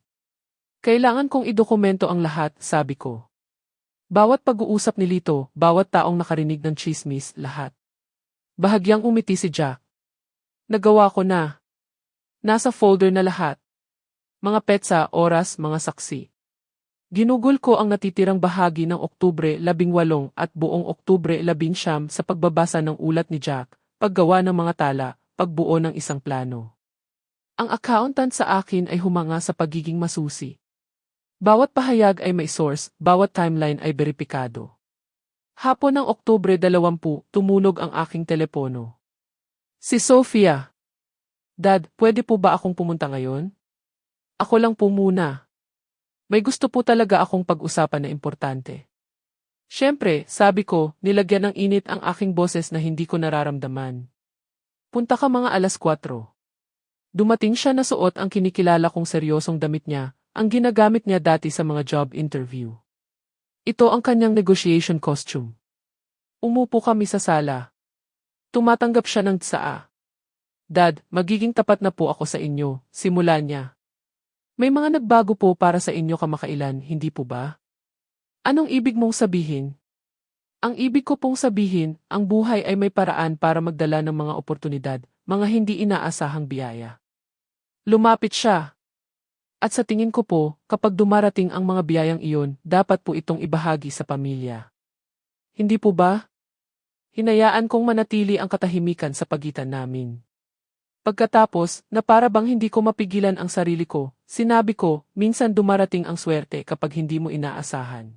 Kailangan kong idokumento ang lahat, sabi ko. Bawat pag-uusap ni Lito, bawat taong nakarinig ng chismis, lahat. Bahagyang umiti si Jack. Nagawa ko na. Nasa folder na lahat. Mga petsa, oras, mga saksi. Ginugol ko ang natitirang bahagi ng Oktubre 18 at buong Oktubre 19 sa pagbabasa ng ulat ni Jack, paggawa ng mga tala, pagbuo ng isang plano. Ang accountant sa akin ay humanga sa pagiging masusi. Bawat pahayag ay may source, bawat timeline ay beripikado. Hapon ng Oktubre 20, tumunog ang aking telepono. Si Sofia. Dad, pwede po ba akong pumunta ngayon? Ako lang po muna. May gusto po talaga akong pag-usapan na importante. Siyempre, sabi ko, nilagyan ng init ang aking boses na hindi ko nararamdaman. Punta ka mga 4:00. Dumating siya na suot ang kinikilala kong seryosong damit niya, ang ginagamit niya dati sa mga job interview. Ito ang kanyang negotiation costume. Umupo kami sa sala. Tumatanggap siya ng tsaa. Dad, magiging tapat na po ako sa inyo, simula niya. May mga nagbago po para sa inyo kamakailan, hindi po ba? Anong ibig mong sabihin? Ang ibig ko pong sabihin, ang buhay ay may paraan para magdala ng mga oportunidad, mga hindi inaasahang biyaya. Lumapit siya. At sa tingin ko po, kapag dumarating ang mga biyayang iyon, dapat po itong ibahagi sa pamilya. Hindi po ba? Hinayaan kong manatili ang katahimikan sa pagitan namin. Pagkatapos, na para bang hindi ko mapigilan ang sarili ko, sinabi ko, minsan dumarating ang swerte kapag hindi mo inaasahan.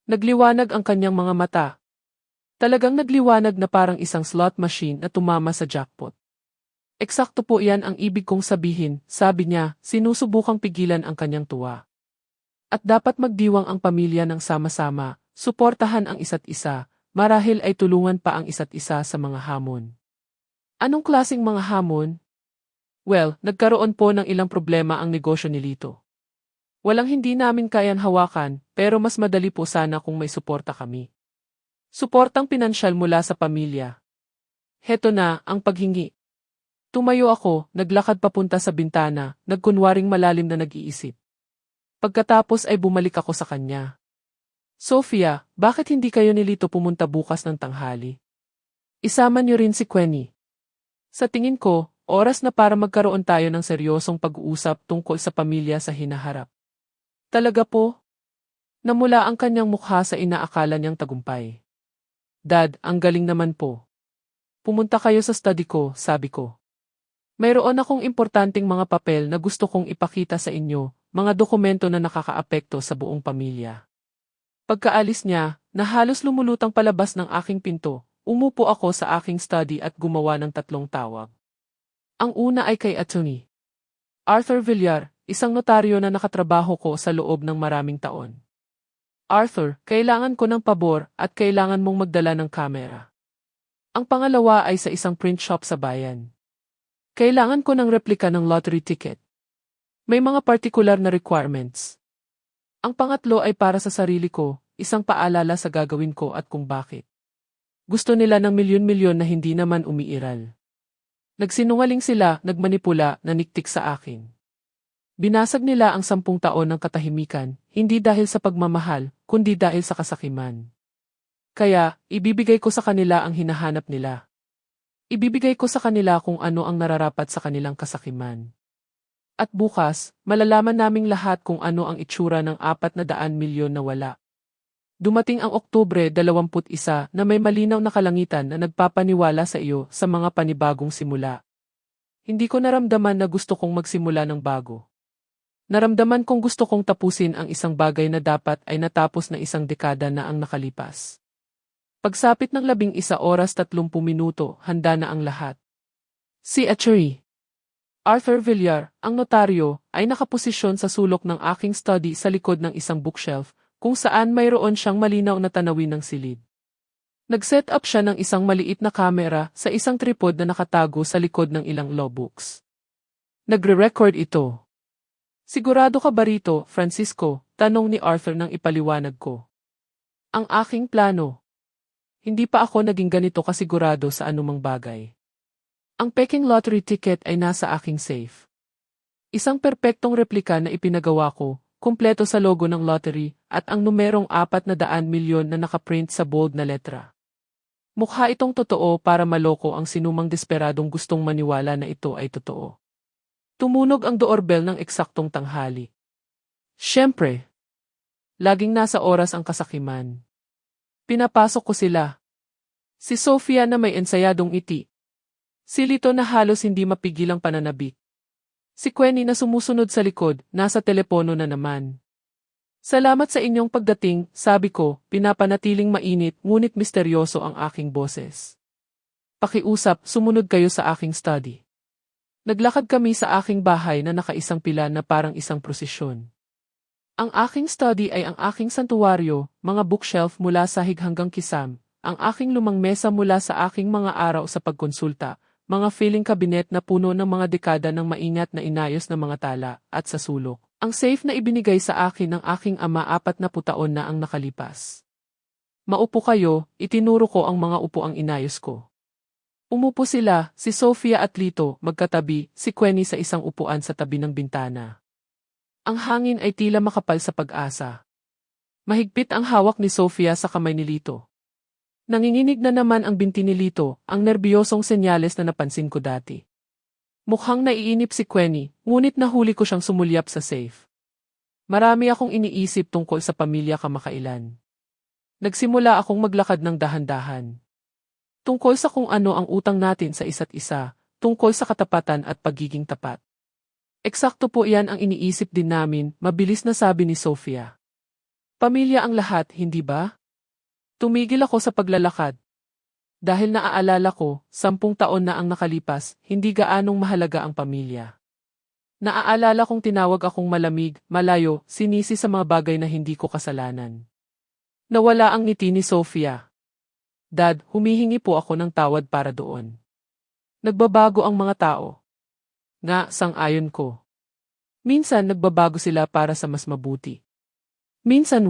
Nagliwanag ang kanyang mga mata. Talagang nagliwanag na parang isang slot machine na tumama sa jackpot. Eksakto po iyan ang ibig kong sabihin, sabi niya, sinusubukang pigilan ang kanyang tuwa. At dapat magdiwang ang pamilya ng sama-sama, suportahan ang isa't isa, marahil ay tulungan pa ang isa't isa sa mga hamon. Anong klaseng mga hamon? Well, nagkaroon po ng ilang problema ang negosyo ni Lito. Walang hindi namin kayan hawakan, pero mas madali po sana kung may suporta kami. Suportang pinansyal mula sa pamilya. Heto na ang paghingi. Tumayo ako, naglakad papunta sa bintana, nagkunwaring malalim na nag-iisip. Pagkatapos ay bumalik ako sa kanya. Sofia, bakit hindi kayo ni Lito pumunta bukas ng tanghali? Isama niyo rin si Queenie. Sa tingin ko, oras na para magkaroon tayo ng seryosong pag-uusap tungkol sa pamilya sa hinaharap. Talaga po? Namula ang kanyang mukha sa inaakala niyang tagumpay. Dad, ang galing naman po. Pumunta kayo sa study ko, sabi ko. Mayroon akong importanteng mga papel na gusto kong ipakita sa inyo, mga dokumento na nakakaapekto sa buong pamilya. Pagkaalis niya, na halos lumulutang palabas ng aking pinto, umupo ako sa aking study at gumawa ng 3 tawag. Ang una ay kay Attorney Arthur Villar, isang notaryo na nakatrabaho ko sa loob ng maraming taon. Arthur, kailangan ko ng pabor at kailangan mong magdala ng kamera. Ang pangalawa ay sa isang print shop sa bayan. Kailangan ko ng replika ng lottery ticket. May mga partikular na requirements. Ang pangatlo ay para sa sarili ko, isang paalala sa gagawin ko at kung bakit. Gusto nila ng milyon-milyon na hindi naman umiiral. Nagsinungaling sila, nagmanipula, naniktik sa akin. Binasag nila ang 10 taon ng katahimikan, hindi dahil sa pagmamahal, kundi dahil sa kasakiman. Kaya, ibibigay ko sa kanila ang hinahanap nila. Ibibigay ko sa kanila kung ano ang nararapat sa kanilang kasakiman. At bukas, malalaman naming lahat kung ano ang itsura ng 400 milyon na wala. Dumating ang Oktubre 21 na may malinaw na kalangitan na nagpapaniwala sa iyo sa mga panibagong simula. Hindi ko naramdaman na gusto kong magsimula ng bago. Naramdaman kong gusto kong tapusin ang isang bagay na dapat ay natapos na 1 dekada na ang nakalipas. Pagsapit ng 11:30, handa na ang lahat. Si Attorney Arthur Villar, ang notaryo, ay nakaposisyon sa sulok ng aking study sa likod ng isang bookshelf, kung saan mayroon siyang malinaw na tanawin ng silid. Nag-set up siya ng isang maliit na kamera sa isang tripod na nakatago sa likod ng ilang law books. Nagre-record ito. Sigurado ka ba rito, Francisco? Tanong ni Arthur nang ipaliwanag ko. Ang aking plano. Hindi pa ako naging ganito kasigurado sa anumang bagay. Ang peking lottery ticket ay nasa aking safe. Isang perpektong replika na ipinagawa ko, kumpleto sa logo ng lottery, at ang numerong 400 milyon na nakaprint sa bold na letra. Mukha itong totoo para maloko ang sinumang desperadong gustong maniwala na ito ay totoo. Tumunog ang doorbell ng eksaktong tanghali. Siyempre, laging nasa oras ang kasakiman. Pinapasok ko sila. Si Sofia na may ensayadong ngiti. Si Lito na halos hindi mapigilang pananabik. Si Queenie na sumusunod sa likod, nasa telepono na naman. Salamat sa inyong pagdating, sabi ko, pinapanatiling mainit ngunit misteryoso ang aking boses. Pakiusap, sumunod kayo sa aking study. Naglakad kami sa aking bahay na nakaisang pila na parang isang prosesyon. Ang aking study ay ang aking santuwaryo, mga bookshelf mula sahig hanggang kisam, ang aking lumang mesa mula sa aking mga araw sa pagkonsulta, mga filing cabinet na puno ng mga dekada ng maingat na inayos na mga tala, at sa sulok, ang safe na ibinigay sa akin ng aking ama 40 taon na ang nakalipas. Maupo kayo, itinuro ko ang mga upo ang inayos ko. Umupo sila, si Sofia at Lito, magkatabi, si Queenie sa isang upuan sa tabi ng bintana. Ang hangin ay tila makapal sa pag-asa. Mahigpit ang hawak ni Sofia sa kamay ni Lito. Nanginginig na naman ang binti ni Lito, ang nerbiyosong senyales na napansin ko dati. Mukhang naiinip si Queenie, ngunit nahuli ko siyang sumulyap sa safe. Marami akong iniisip tungkol sa pamilya kamakailan. Nagsimula akong maglakad ng dahan-dahan. Tungkol sa kung ano ang utang natin sa isa't isa, tungkol sa katapatan at pagiging tapat. Eksakto po iyan ang iniisip din namin, mabilis na sabi ni Sofia. Pamilya ang lahat, hindi ba? Tumigil ako sa paglalakad. Dahil naaalala ko, 10 taon na ang nakalipas, hindi gaanong mahalaga ang pamilya. Naaalala kong tinawag akong malamig, malayo, sinisi sa mga bagay na hindi ko kasalanan. Nawala ang ngiti ni Sofia. Dad, humihingi po ako ng tawad para doon. Nagbabago ang mga tao. Nga, sang-ayon ko. Minsan nagbabago sila para sa mas mabuti. Minsan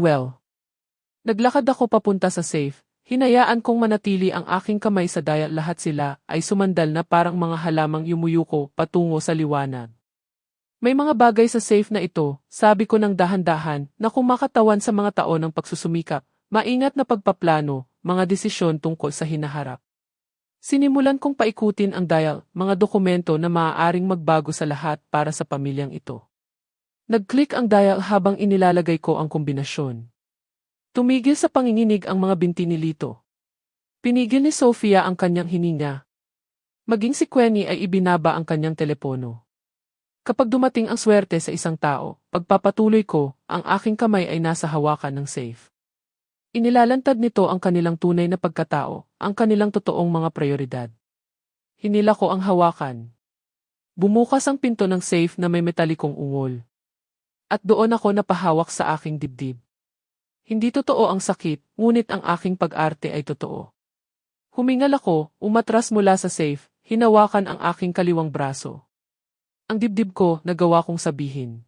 Naglakad ako papunta sa safe, Hinayaan kong manatili ang aking kamay sa dial, lahat sila ay sumandal na parang mga halamang yumuyuko patungo sa liwanag. May mga bagay sa safe na ito, sabi ko ng dahan-dahan, na kumakatawan sa mga taon ng pagsusumikap, maingat na pagpaplano, mga desisyon tungkol sa hinaharap. Sinimulan kong paikutin ang dial, mga dokumento na maaaring magbago sa lahat para sa pamilyang ito. Nag-click ang dial habang inilalagay ko ang kombinasyon. Tumigil sa panginginig ang mga binti ni Lito. Pinigil ni Sofia ang kanyang hininga. Maging si Queenie ay ibinaba ang kanyang telepono. Kapag dumating ang swerte sa isang tao, pagpapatuloy ko, ang aking kamay ay nasa hawakan ng safe. Inilalantad nito ang kanilang tunay na pagkatao, ang kanilang totoong mga prioridad. Hinila ko ang hawakan. Bumukas ang pinto ng safe na may metalikong ungol. At doon ako napahawak sa aking dibdib. Hindi totoo ang sakit, ngunit ang aking pag-arte ay totoo. Humingal ako, umatras mula sa safe, hinawakan ang aking kaliwang braso. Ang dibdib ko, nagawa kong sabihin.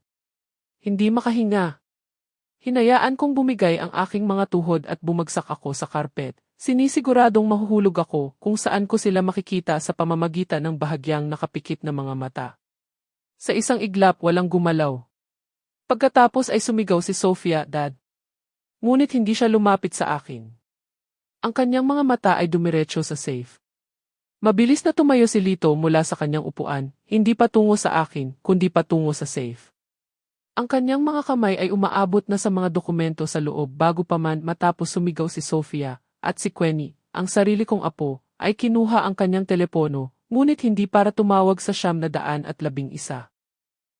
Hindi makahinga. Hinayaan kong bumigay ang aking mga tuhod at bumagsak ako sa karpet. Sinisiguradong mahuhulog ako kung saan ko sila makikita sa pamamagitan ng bahagyang nakapikit na mga mata. Sa isang iglap, walang gumalaw. Pagkatapos ay sumigaw si Sofia, "Dad." Ngunit hindi siya lumapit sa akin. Ang kanyang mga mata ay dumiretso sa safe. Mabilis na tumayo si Lito mula sa kanyang upuan, hindi patungo sa akin, kundi patungo sa safe. Ang kanyang mga kamay ay umaabot na sa mga dokumento sa loob bago pa man matapos sumigaw si Sofia, at si Queenie, ang sarili kong apo, ay kinuha ang kanyang telepono, ngunit hindi para tumawag sa 911.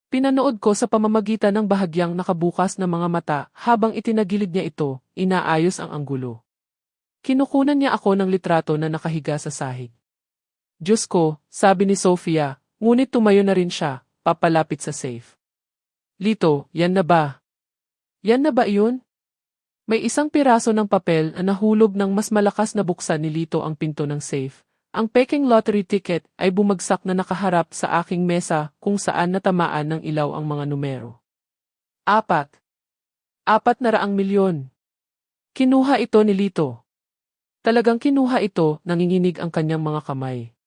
Pinanood ko sa pamamagitan ng bahagyang nakabukas na mga mata habang itinagilid niya ito, inaayos ang anggulo. Kinukunan niya ako ng litrato na nakahiga sa sahig. Diyos ko, sabi ni Sofia, ngunit tumayo na rin siya, papalapit sa safe. Lito, yan na ba? Yan na ba iyon? May isang piraso ng papel na nahulog ng mas malakas na buksan ni Lito ang pinto ng safe. Ang peking lottery ticket ay bumagsak na nakaharap sa aking mesa kung saan natamaan ng ilaw ang mga numero. 400 milyon. Kinuha ito ni Lito. Talagang kinuha ito, nanginginig ang kanyang mga kamay.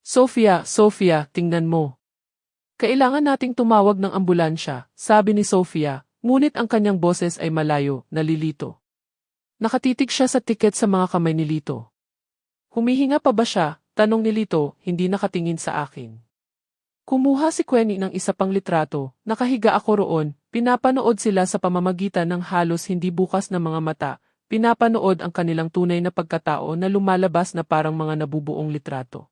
Sofia, tingnan mo. Kailangan nating tumawag ng ambulansya, sabi ni Sofia, ngunit ang kanyang boses ay malayo, nalilito. Nakatitig siya sa tiket sa mga kamay ni Lito. Humihinga pa ba siya? Tanong ni Lito, hindi nakatingin sa akin. Kumuha si Queenie ng isa pang litrato, nakahiga ako roon, pinapanood sila sa pamamagitan ng halos hindi bukas na mga mata, pinapanood ang kanilang tunay na pagkatao na lumalabas na parang mga nabubuong litrato.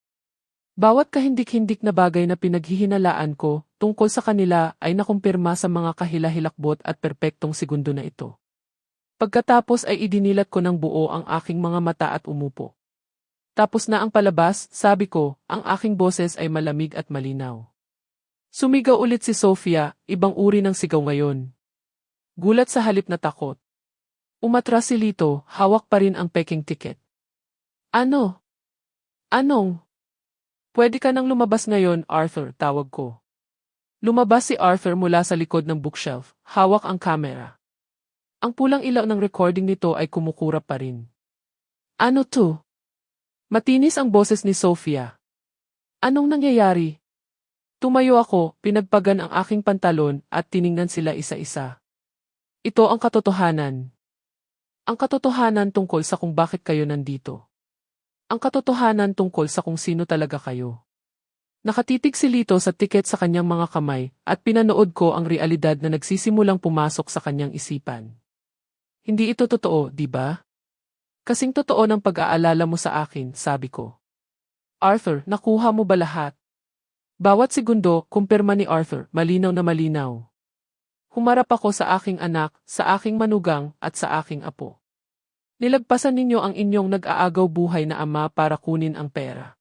Bawat kahindik-hindik na bagay na pinaghihinalaan ko tungkol sa kanila ay nakumpirma sa mga kahilahilakbot at perpektong segundo na ito. Pagkatapos ay idinilat ko ng buo ang aking mga mata at umupo. Tapos na ang palabas, sabi ko, ang aking boses ay malamig at malinaw. Sumigaw ulit si Sofia, ibang uri ng sigaw ngayon. Gulat sa halip na takot. Umatras si Lito, hawak pa rin ang peking ticket. Ano? Anong? Pwede ka nang lumabas ngayon, Arthur, tawag ko. Lumabas si Arthur mula sa likod ng bookshelf, hawak ang kamera. Ang pulang ilaw ng recording nito ay kumukurap pa rin. Ano to? Matinis ang boses ni Sofia. Anong nangyayari? Tumayo ako, pinagpagan ang aking pantalon at tiningnan sila isa-isa. Ito ang katotohanan. Ang katotohanan tungkol sa kung bakit kayo nandito. Ang katotohanan tungkol sa kung sino talaga kayo. Nakatitig si Lito sa tiket sa kanyang mga kamay at pinanood ko ang realidad na nagsisimulang pumasok sa kanyang isipan. Hindi ito totoo, di ba? Kasing totoo ng pag-aalala mo sa akin, sabi ko. Arthur, nakuha mo ba lahat? Bawat segundo, kumpirma ni Arthur, malinaw na malinaw. Humarap ako sa aking anak, sa aking manugang, at sa aking apo. Nilagpasan ninyo ang inyong nag-aagaw buhay na ama para kunin ang pera.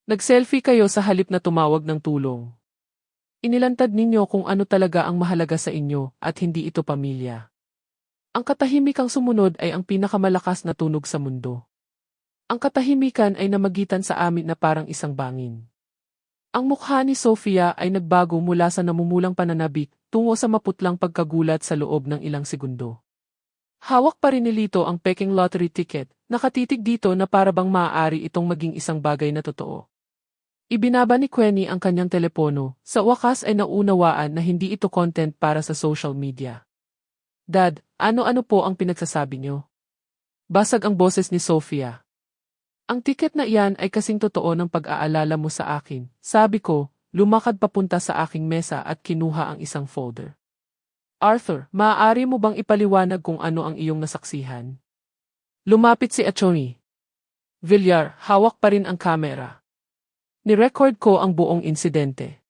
Nag-selfie kayo sa halip na tumawag ng tulong. Inilantad ninyo kung ano talaga ang mahalaga sa inyo at hindi ito pamilya. Ang katahimikang sumunod ay ang pinakamalakas na tunog sa mundo. Ang katahimikan ay namagitan sa amin na parang isang bangin. Ang mukha ni Sofia ay nagbago mula sa namumulang pananabik tungo sa maputlang pagkagulat sa loob ng ilang segundo. Hawak pa rin ni Lito ang peking lottery ticket, nakatitig dito na para bang maaari itong maging isang bagay na totoo. Ibinaba ni Queenie ang kanyang telepono, sa wakas ay naunawaan na hindi ito content para sa social media. Dad, ano-ano po ang pinagsasabi niyo? Basag ang boses ni Sofia. Ang ticket na iyan ay kasing totoo ng pag-aalala mo sa akin, sabi ko, lumakad papunta sa aking mesa at kinuha ang isang folder. Arthur, maaari mo bang ipaliwanag kung ano ang iyong nasaksihan? Lumapit si Atty. Villar, hawak pa rin ang kamera. Ni-record ko ang buong insidente.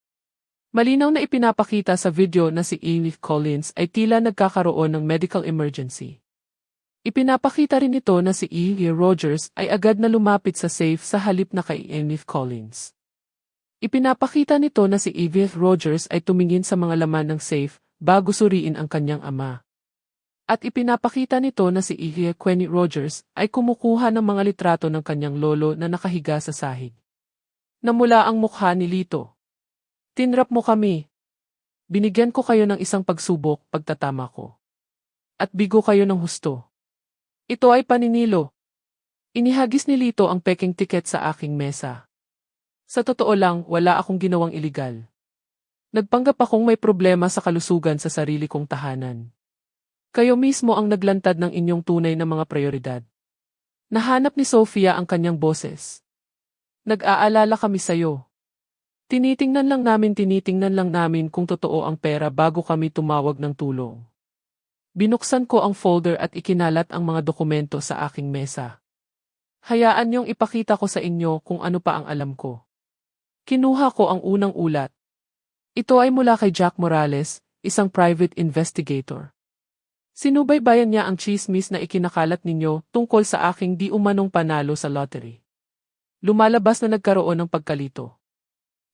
Malinaw na ipinapakita sa video na si Amy Collins ay tila nagkakaroon ng medical emergency. Ipinapakita rin ito na si E. Rogers ay agad na lumapit sa safe sa halip na kay Amy Collins. Ipinapakita nito na si E. Rogers ay tumingin sa mga laman ng safe bago suriin ang kanyang ama. At ipinapakita nito na si E. Queenie Rogers ay kumukuha ng mga litrato ng kanyang lolo na nakahiga sa sahig. Namula ang mukha ni Lito. Tinrap mo kami. Binigyan ko kayo ng isang pagsubok pagtatama ko. At bigo kayo ng husto. Ito ay paninilo. Inihagis ni Lito ang peking tiket sa aking mesa. Sa totoo lang, wala akong ginawang iligal. Nagpanggap akong may problema sa kalusugan sa sarili kong tahanan. Kayo mismo ang naglantad ng inyong tunay na mga prioridad. Nahanap ni Sofia ang kanyang boses. Nag-aalala kami sayo. Tinitingnan lang namin kung totoo ang pera bago kami tumawag ng tulong. Binuksan ko ang folder at ikinalat ang mga dokumento sa aking mesa. Hayaan niyong ipakita ko sa inyo kung ano pa ang alam ko. Kinuha ko ang unang ulat. Ito ay mula kay Jack Morales, isang private investigator. Sinubaybayan niya ang chismis na ikinakalat ninyo tungkol sa aking di umanong panalo sa lottery. Lumalabas na nagkaroon ng pagkalito.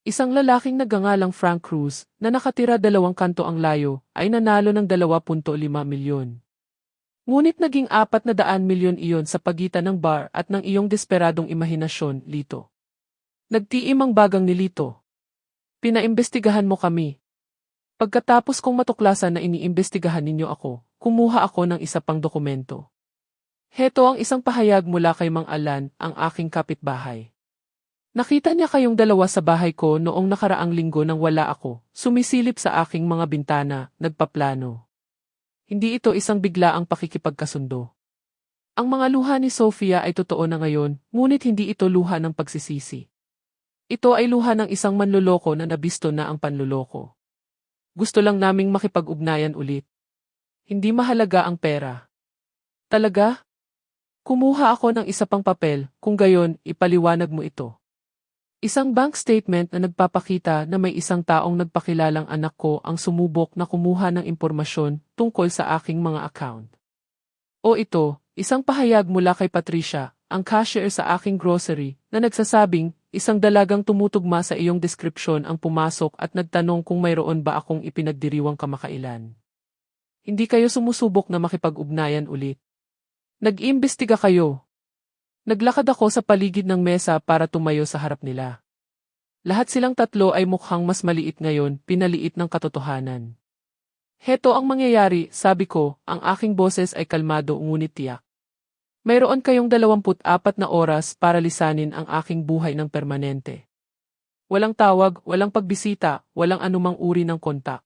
Isang lalaking nagngangalang Frank Cruz na nakatira 2 kanto ang layo ay nanalo ng 2.5 milyon. Ngunit naging 400 milyon iyon sa pagitan ng bar at ng iyong desperadong imahinasyon, Lito. Nagtiim ang bagang ni Lito. Pinaimbestigahan mo kami. Pagkatapos kong matuklasan na iniimbestigahan ninyo ako, kumuha ako ng isa pang dokumento. Heto ang isang pahayag mula kay Mang Alan, ang aking kapitbahay. Nakita niya kayong dalawa sa bahay ko noong nakaraang linggo nang wala ako, sumisilip sa aking mga bintana, nagpaplano. Hindi ito isang biglaang pakikipagkasundo. Ang mga luha ni Sofia ay totoo na ngayon, ngunit hindi ito luha ng pagsisisi. Ito ay luha ng isang manloloko na nabisto na ang panloloko. Gusto lang naming makipag-ugnayan ulit. Hindi mahalaga ang pera. Talaga? Kumuha ako ng isa pang papel, kung gayon, ipaliwanag mo ito. Isang bank statement na nagpapakita na may isang taong nagpakilalang anak ko ang sumubok na kumuha ng impormasyon tungkol sa aking mga account. O ito, isang pahayag mula kay Patricia, ang cashier sa aking grocery, na nagsasabing, isang dalagang tumutugma sa iyong deskripsyon ang pumasok at nagtanong kung mayroon ba akong ipinagdiriwang kamakailan. Hindi kayo sumusubok na makipag-ugnayan ulit. Nag-iimbestiga kayo. Naglakad ako sa paligid ng mesa para tumayo sa harap nila. Lahat silang tatlo ay mukhang mas maliit ngayon, pinaliit ng katotohanan. Heto ang mangyayari, sabi ko, ang aking boses ay kalmado ngunit tiyak. Mayroon kayong 24 na oras para lisanin ang aking buhay ng permanente. Walang tawag, walang pagbisita, walang anumang uri ng kontak.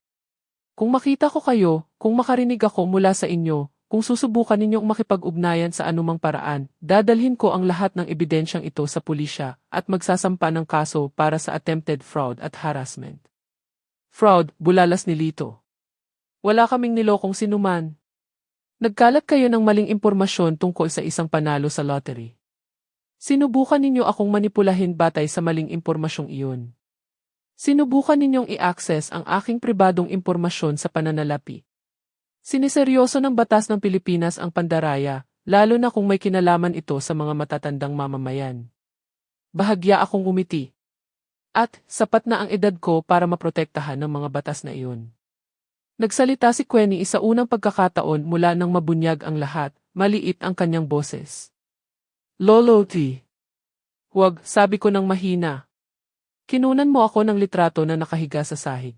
Kung makita ko kayo, kung makarinig ako mula sa inyo, kung susubukan ninyong makipag-ugnayan sa anumang paraan, dadalhin ko ang lahat ng ebidensyang ito sa pulisya at magsasampa ng kaso para sa attempted fraud at harassment. Fraud, bulalas ni Lito. Wala kaming nilokong sinuman. Nagkalat kayo ng maling impormasyon tungkol sa isang panalo sa lottery. Sinubukan ninyo akong manipulahin batay sa maling impormasyong iyon. Sinubukan ninyong i-access ang aking pribadong impormasyon sa pananalapi. Siniseryoso ng batas ng Pilipinas ang pandaraya, lalo na kung may kinalaman ito sa mga matatandang mamamayan. Bahagya akong umiti. At, sapat na ang edad ko para maprotektahan ng mga batas na iyon. Nagsalita si Queenie sa unang pagkakataon mula nang mabunyag ang lahat, maliit ang kanyang boses. Lolo T. Huwag, sabi ko ng mahina. Kinunan mo ako ng litrato na nakahiga sa sahig.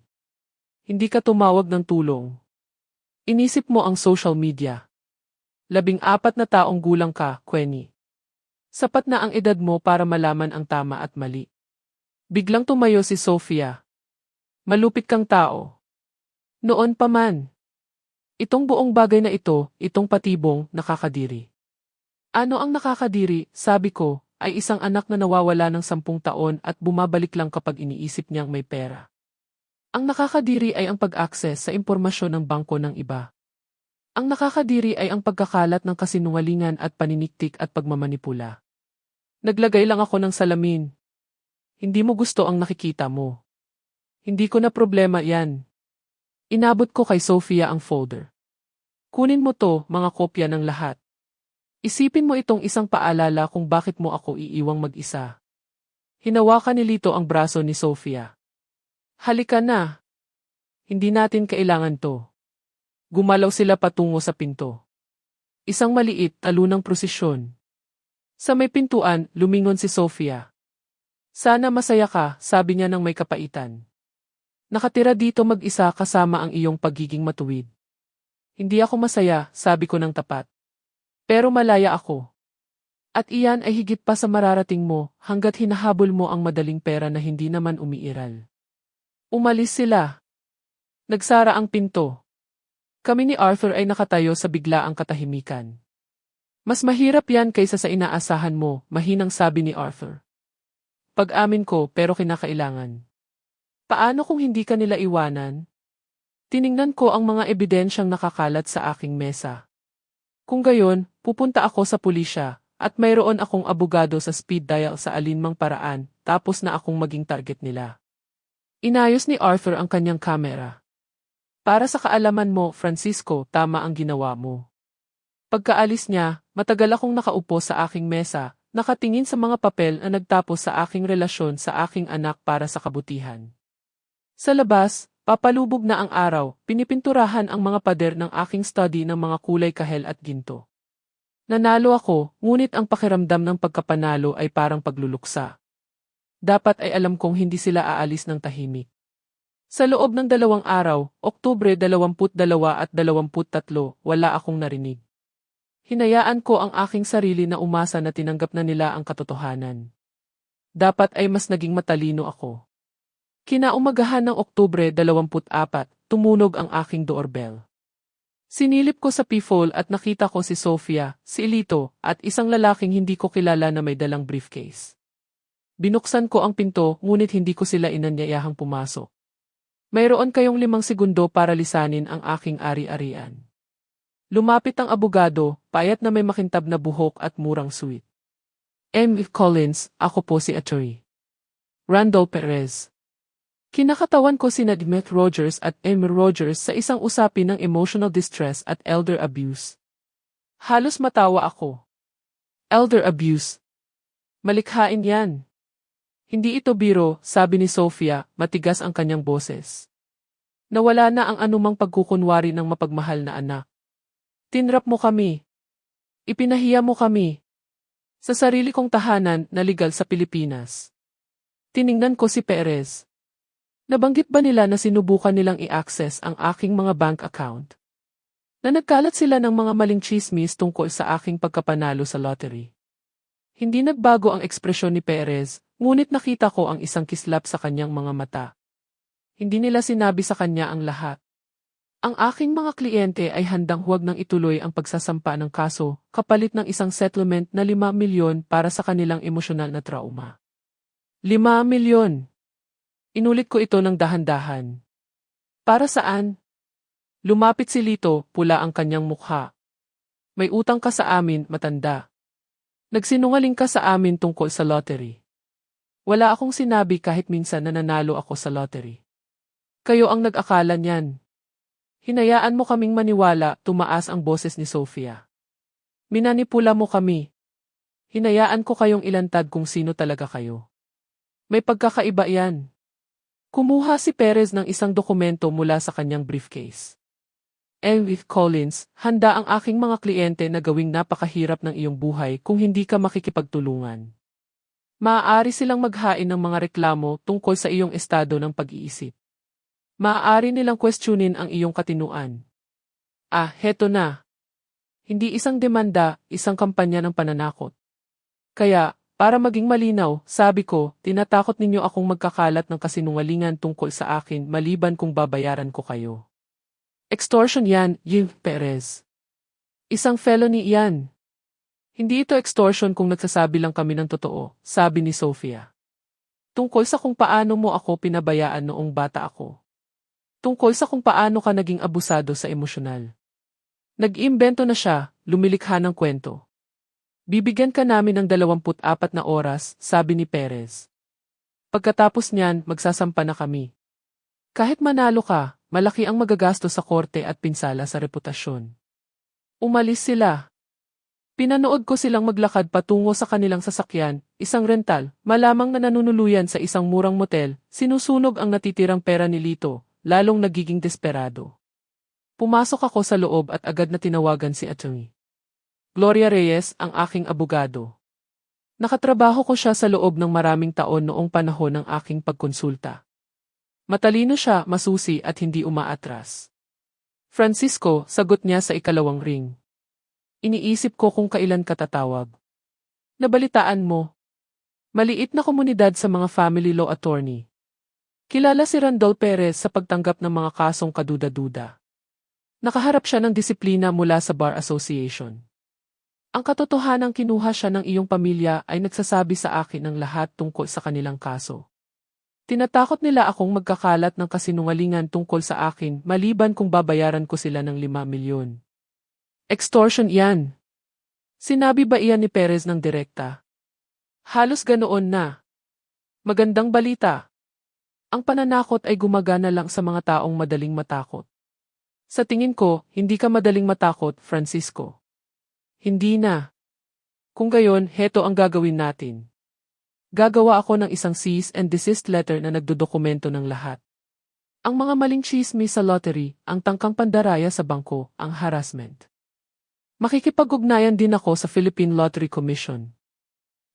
Hindi ka tumawag ng tulong. Inisip mo ang social media. 14 na taong gulang ka, Queenie. Sapat na ang edad mo para malaman ang tama at mali. Biglang tumayo si Sofia. Malupit kang tao. Noon pa man. Itong buong bagay na ito, itong patibong, nakakadiri. Ano ang nakakadiri, sabi ko, ay isang anak na nawawala ng 10 taon at bumabalik lang kapag iniisip niyang may pera. Ang nakakadiri ay ang pag-access sa impormasyon ng bangko ng iba. Ang nakakadiri ay ang pagkakalat ng kasinungalingan at paniniktik at pagmamanipula. Naglagay lang ako ng salamin. Hindi mo gusto ang nakikita mo. Hindi ko na problema yan. Inabot ko kay Sofia ang folder. Kunin mo to, mga kopya ng lahat. Isipin mo itong isang paalala kung bakit mo ako iiwang mag-isa. Hinawakan ni Lito ang braso ni Sofia. Halika na. Hindi natin kailangan to. Gumalaw sila patungo sa pinto. Isang maliit, talunang prosesyon. Sa may pintuan, lumingon si Sofia. Sana masaya ka, sabi niya ng may kapaitan. Nakatira dito mag-isa kasama ang iyong pagiging matuwid. Hindi ako masaya, sabi ko ng tapat. Pero malaya ako. At iyan ay higit pa sa mararating mo hanggat hinahabol mo ang madaling pera na hindi naman umiiral. Umalis sila. Nagsara ang pinto. Kami ni Arthur ay nakatayo sa biglaang katahimikan. Mas mahirap yan kaysa sa inaasahan mo, mahinang sabi ni Arthur. Pag-amin ko pero kinakailangan. Paano kung hindi ka nila iwanan? Tiningnan ko ang mga ebidensyang nakakalat sa aking mesa. Kung gayon, pupunta ako sa pulisya, at mayroon akong abogado sa speed dial sa alinmang paraan, tapos na akong maging target nila. Inayos ni Arthur ang kanyang kamera. Para sa kaalaman mo, Francisco, tama ang ginawa mo. Pagkaalis niya, matagal akong nakaupo sa aking mesa, nakatingin sa mga papel na nagtapos sa aking relasyon sa aking anak para sa kabutihan. Sa labas, papalubog na ang araw, pinipinturahan ang mga pader ng aking study ng mga kulay kahel at ginto. Nanalo ako, ngunit ang pakiramdam ng pagkapanalo ay parang pagluluksa. Dapat ay alam kong hindi sila aalis ng tahimik. Sa loob ng 2 araw, Oktubre 22 at 23, wala akong narinig. Hinayaan ko ang aking sarili na umasa na tinanggap na nila ang katotohanan. Dapat ay mas naging matalino ako. Kinaumagahan ng Oktubre 24, tumunog ang aking doorbell. Sinilip ko sa peephole at nakita ko si Sofia, si Lito, at isang lalaking hindi ko kilala na may dalang briefcase. Binuksan ko ang pinto, ngunit hindi ko sila inanyayahang pumasok. Mayroon kayong 5 segundo para lisanin ang aking ari-arian. Lumapit ang abogado, payat na may makintab na buhok at murang suit. M. Collins, ako po si Atty. Randall Perez. Kinakatawan ko sina Demet Rogers at Emmy Rogers sa isang usapin ng emotional distress at elder abuse. Halos matawa ako. Elder abuse. Malikhain yan. Hindi ito biro, sabi ni Sofia, matigas ang kanyang boses. Nawala na ang anumang pagkukunwari ng mapagmahal na anak. Tinrap mo kami. Ipinahiya mo kami. Sa sarili kong tahanan na legal sa Pilipinas. Tiningnan ko si Perez. Nabanggit ba nila na sinubukan nilang i-access ang aking mga bank account? Na nagkalat sila ng mga maling chismis tungkol sa aking pagkapanalo sa lottery. Hindi nagbago ang ekspresyon ni Perez, ngunit nakita ko ang isang kislap sa kanyang mga mata. Hindi nila sinabi sa kanya ang lahat. Ang aking mga kliyente ay handang huwag nang ituloy ang pagsasampa ng kaso, kapalit ng isang settlement na 5 milyon para sa kanilang emosyonal na trauma. 5 milyon! Inulit ko ito ng dahan-dahan. Para saan? Lumapit si Lito, pula ang kanyang mukha. May utang ka sa amin, matanda. Nagsinungaling ka sa amin tungkol sa lottery. Wala akong sinabi kahit minsan na nanalo ako sa lottery. Kayo ang nag-akala niyan. Hinayaan mo kaming maniwala, tumaas ang boses ni Sofia. Minanipula mo kami. Hinayaan ko kayong ilantad kung sino talaga kayo. May pagkakaiba yan. Kumuha si Perez ng isang dokumento mula sa kanyang briefcase. With Collins, handa ang aking mga kliyente na gawing napakahirap ng iyong buhay kung hindi ka makikipagtulungan. Maaari silang maghain ng mga reklamo tungkol sa iyong estado ng pag-iisip. Maaari nilang questionin ang iyong katinuan. Heto na. Hindi isang demanda, isang kampanya ng pananakot. Kaya, para maging malinaw, sabi ko, tinatakot ninyo akong magkakalat ng kasinungalingan tungkol sa akin maliban kung babayaran ko kayo. Extortion yan, Yves Perez. Isang felony yan. Hindi ito extortion kung nagsasabi lang kami ng totoo, sabi ni Sofia. Tungkol sa kung paano mo ako pinabayaan noong bata ako. Tungkol sa kung paano ka naging abusado sa emosyonal. Nag-iimbento na siya, lumilikha ng kwento. Bibigyan ka namin ng 24 na oras, sabi ni Perez. Pagkatapos niyan, magsasampa na kami. Kahit manalo ka, malaki ang magagastos sa korte at pinsala sa reputasyon. Umalis sila. Pinanood ko silang maglakad patungo sa kanilang sasakyan, isang rental, malamang na nanunuluyan sa isang murang motel, sinusunog ang natitirang pera ni Lito, lalong nagiging desperado. Pumasok ako sa loob at agad na tinawagan si Atty. Gloria Reyes, ang aking abogado. Nakatrabaho ko siya sa loob ng maraming taon noong panahon ng aking pagkonsulta. Matalino siya, masusi at hindi umaatras. Francisco, sagot niya sa ikalawang ring. Iniisip ko kung kailan ka tatawag. Nabalitaan mo. Maliit na komunidad sa mga family law attorney. Kilala si Randall Perez sa pagtanggap ng mga kasong kaduda-duda. Nakaharap siya ng disiplina mula sa Bar Association. Ang katotohanang kinuha siya ng iyong pamilya ay nagsasabi sa akin ng lahat tungkol sa kanilang kaso. Tinatakot nila akong magkakalat ng kasinungalingan tungkol sa akin maliban kung babayaran ko sila ng 5 milyon. Extortion yan. Sinabi ba iyan ni Perez ng direkta? Halos ganoon na. Magandang balita. Ang pananakot ay gumagana lang sa mga taong madaling matakot. Sa tingin ko, hindi ka madaling matakot, Francisco. Hindi na. Kung gayon, heto ang gagawin natin. Gagawa ako ng isang cease and desist letter na nagdodokumento ng lahat. Ang mga maling chismis sa lottery, ang tangkang pandaraya sa bangko, ang harassment. Makikipag-ugnayan din ako sa Philippine Lottery Commission.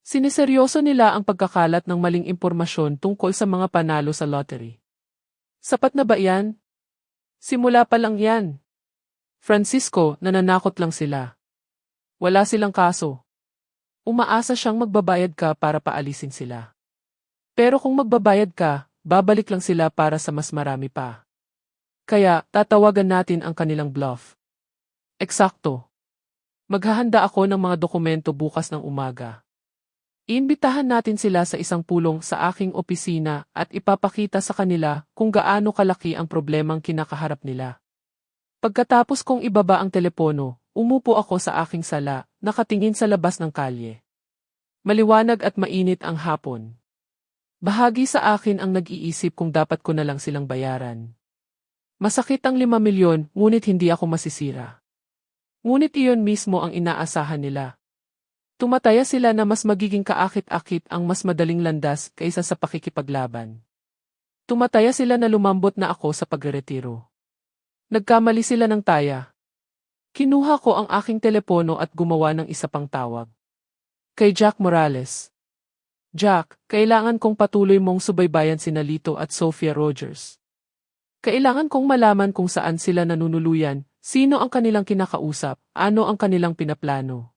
Siniseryoso nila ang pagkakalat ng maling impormasyon tungkol sa mga panalo sa lottery. Sapat na ba yan? Simula pa lang yan. Francisco, nananakot lang sila. Wala silang kaso. Umaasa siyang magbabayad ka para paalisin sila. Pero kung magbabayad ka, babalik lang sila para sa mas marami pa. Kaya, tatawagan natin ang kanilang bluff. Eksakto. Maghahanda ako ng mga dokumento bukas ng umaga. Iimbitahan natin sila sa isang pulong sa aking opisina at ipapakita sa kanila kung gaano kalaki ang problemang kinakaharap nila. Pagkatapos kong ibaba ang telepono, umupo ako sa aking sala, nakatingin sa labas ng kalye. Maliwanag at mainit ang hapon. Bahagi sa akin ang nag-iisip kung dapat ko na lang silang bayaran. Masakit ang 5 milyon, ngunit hindi ako masisira. Ngunit iyon mismo ang inaasahan nila. Tumataya sila na mas magiging kaakit-akit ang mas madaling landas kaysa sa pakikipaglaban. Tumataya sila na lumambot na ako sa pagreretiro. Nagkamali sila ng taya. Kinuha ko ang aking telepono at gumawa ng isa pang tawag. Kay Jack Morales. Jack, kailangan kong patuloy mong subaybayan sina Lito at Sofia Rogers. Kailangan kong malaman kung saan sila nanunuluyan, sino ang kanilang kinakausap, ano ang kanilang pinaplano.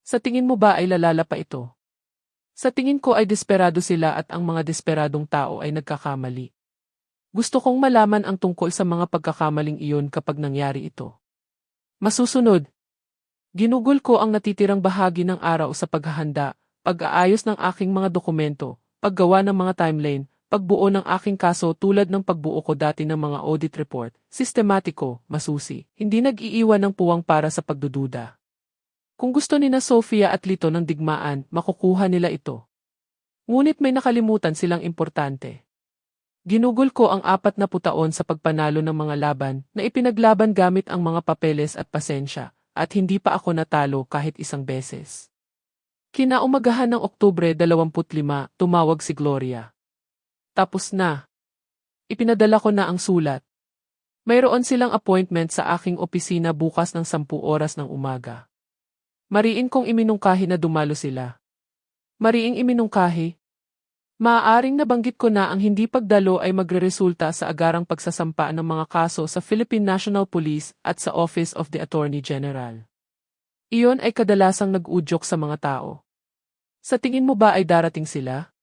Sa tingin mo ba ay lalala pa ito? Sa tingin ko ay desperado sila at ang mga desperadong tao ay nagkakamali. Gusto kong malaman ang tungkol sa mga pagkakamaling iyon kapag nangyari ito. Masusunod. Ginugol ko ang natitirang bahagi ng araw sa paghahanda, pag-aayos ng aking mga dokumento, paggawa ng mga timeline, pagbuo ng aking kaso tulad ng pagbuo ko dati ng mga audit report, sistematiko, masusi, hindi nag-iiwan ng puwang para sa pagdududa. Kung gusto ni na Sofia at Lito ng digmaan, makukuha nila ito. Ngunit may nakalimutan silang importante. Ginugol ko ang 40 taon sa pagpanalo ng mga laban na ipinaglaban gamit ang mga papeles at pasensya, at hindi pa ako natalo kahit isang beses. Kinaumagahan ng Oktubre 25, tumawag si Gloria. Tapos na. Ipinadala ko na ang sulat. Mayroon silang appointment sa aking opisina bukas ng 10 oras ng umaga. Mariin kong iminungkahi na dumalo sila. Mariing iminungkahi. Maaaring nabanggit ko na ang hindi pagdalo ay magreresulta sa agarang pagsasampa ng mga kaso sa Philippine National Police at sa Office of the Attorney General. Iyon ay kadalasang nag-udyok sa mga tao. Sa tingin mo ba ay darating sila?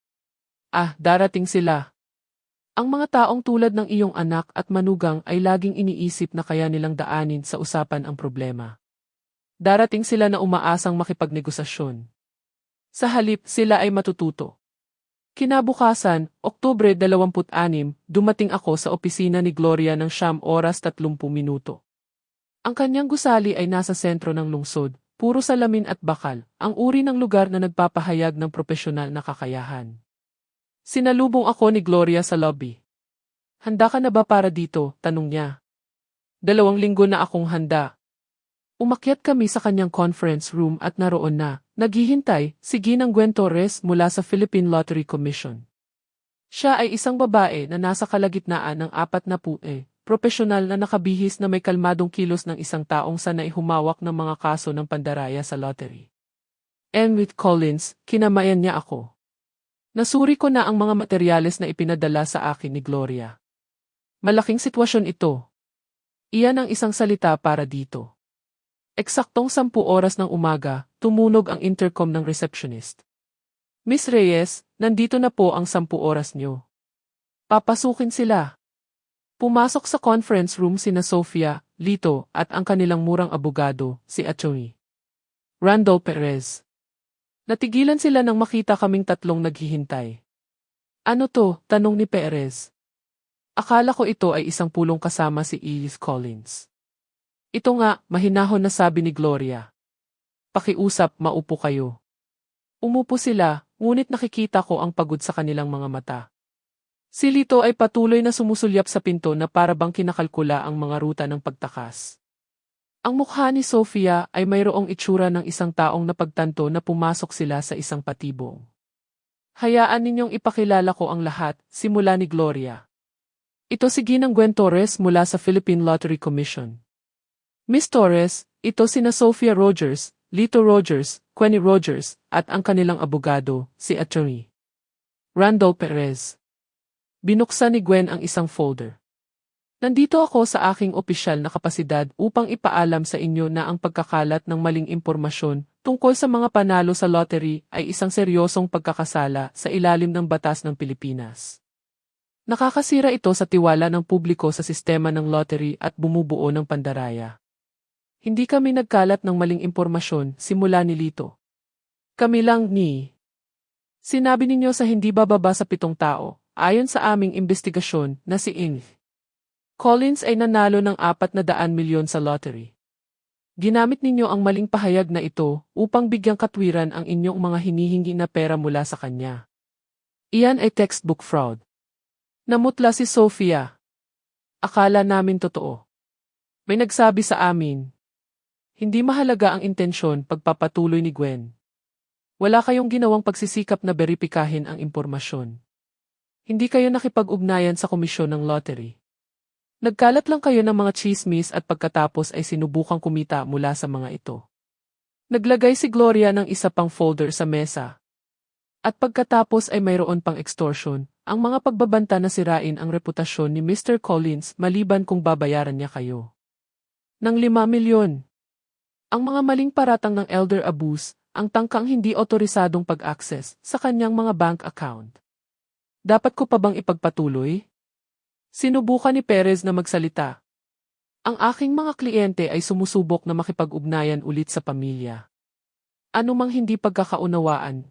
Ah, darating sila. Ang mga taong tulad ng iyong anak at manugang ay laging iniisip na kaya nilang daanin sa usapan ang problema. Darating sila na umaasang makipagnegosasyon. Sa halip, sila ay matututo. Kinabukasan, Oktubre 26, dumating ako sa opisina ni Gloria ng 9:30. Ang kanyang gusali ay nasa sentro ng lungsod, puro salamin at bakal, ang uri ng lugar na nagpapahayag ng propesyonal na kakayahan. Sinalubong ako ni Gloria sa lobby. Handa ka na ba para dito? Tanong niya. 2 linggo na akong handa. Umakyat kami sa kanyang conference room at naroon na, naghihintay, si Ginang Gwen Torres mula sa Philippine Lottery Commission. Siya ay isang babae na nasa kalagitnaan ng 40, propesyonal na nakabihis na may kalmadong kilos ng isang taong sanay humawak ng mga kaso ng pandaraya sa lottery. Enrique Collins, kinamayan niya ako. Nasuri ko na ang mga materyales na ipinadala sa akin ni Gloria. Malaking sitwasyon ito. Iyan ang isang salita para dito. Eksaktong 10 oras ng umaga, tumunog ang intercom ng receptionist. Miss Reyes, nandito na po ang 10 oras niyo. Papasukin sila. Pumasok sa conference room sina Sofia, Lito, at ang kanilang murang abogado, si Atty. Randall Perez. Natigilan sila nang makita kaming tatlong naghihintay. Ano to? Tanong ni Perez. Akala ko ito ay isang pulong kasama si Edith Collins. Ito nga, mahinahon na sabi ni Gloria. Pakiusap, maupo kayo. Umupo sila, ngunit nakikita ko ang pagod sa kanilang mga mata. Si Lito ay patuloy na sumusulyap sa pinto na para bang kinakalkula ang mga ruta ng pagtakas. Ang mukha ni Sofia ay mayroong itsura ng isang taong napagtanto na pumasok sila sa isang patibong. Hayaan ninyong ipakilala ko ang lahat, simula ni Gloria. Ito si Ginang Gwen Torres mula sa Philippine Lottery Commission. Miss Torres, ito sina Sofia Rogers, Lito Rogers, Quenny Rogers, at ang kanilang abogado, si Atty. Randall Perez. Binuksan ni Gwen ang isang folder. Nandito ako sa aking opisyal na kapasidad upang ipaalam sa inyo na ang pagkakalat ng maling impormasyon tungkol sa mga panalo sa lottery ay isang seryosong pagkakasala sa ilalim ng batas ng Pilipinas. Nakakasira ito sa tiwala ng publiko sa sistema ng lottery at bumubuo ng pandaraya. Hindi kami nagkalat ng maling impormasyon, simula ni Lito. Kami lang ni. Sinabi ninyo sa hindi bababa sa 7 tao, ayon sa aming investigasyon, na si Ing. Collins ay nanalo ng 400 milyon sa lottery. Ginamit ninyo ang maling pahayag na ito upang bigyang katwiran ang inyong mga hinihingi na pera mula sa kanya. Iyan ay textbook fraud. Namutla si Sofia. Akala namin totoo. May nagsabi sa amin. Hindi mahalaga ang intensyon pagpapatuloy ni Gwen. Wala kayong ginawang pagsisikap na beripikahin ang impormasyon. Hindi kayo nakipag-ugnayan sa komisyon ng lottery. Nagkalat lang kayo ng mga chismis at pagkatapos ay sinubukang kumita mula sa mga ito. Naglagay si Gloria ng isa pang folder sa mesa. At pagkatapos ay mayroon pang extortion, ang mga pagbabanta na sirain ang reputasyon ni Mr. Collins maliban kung babayaran niya kayo. Ng 5 milyon. Ang mga maling paratang ng elder abuse, ang tangkang hindi otorisadong pag-access sa kanyang mga bank account. Dapat ko pa bang ipagpatuloy? Sinubukan ni Perez na magsalita. Ang aking mga kliyente ay sumusubok na makipag-ugnayan ulit sa pamilya. Ano mang hindi pagkakaunawaan.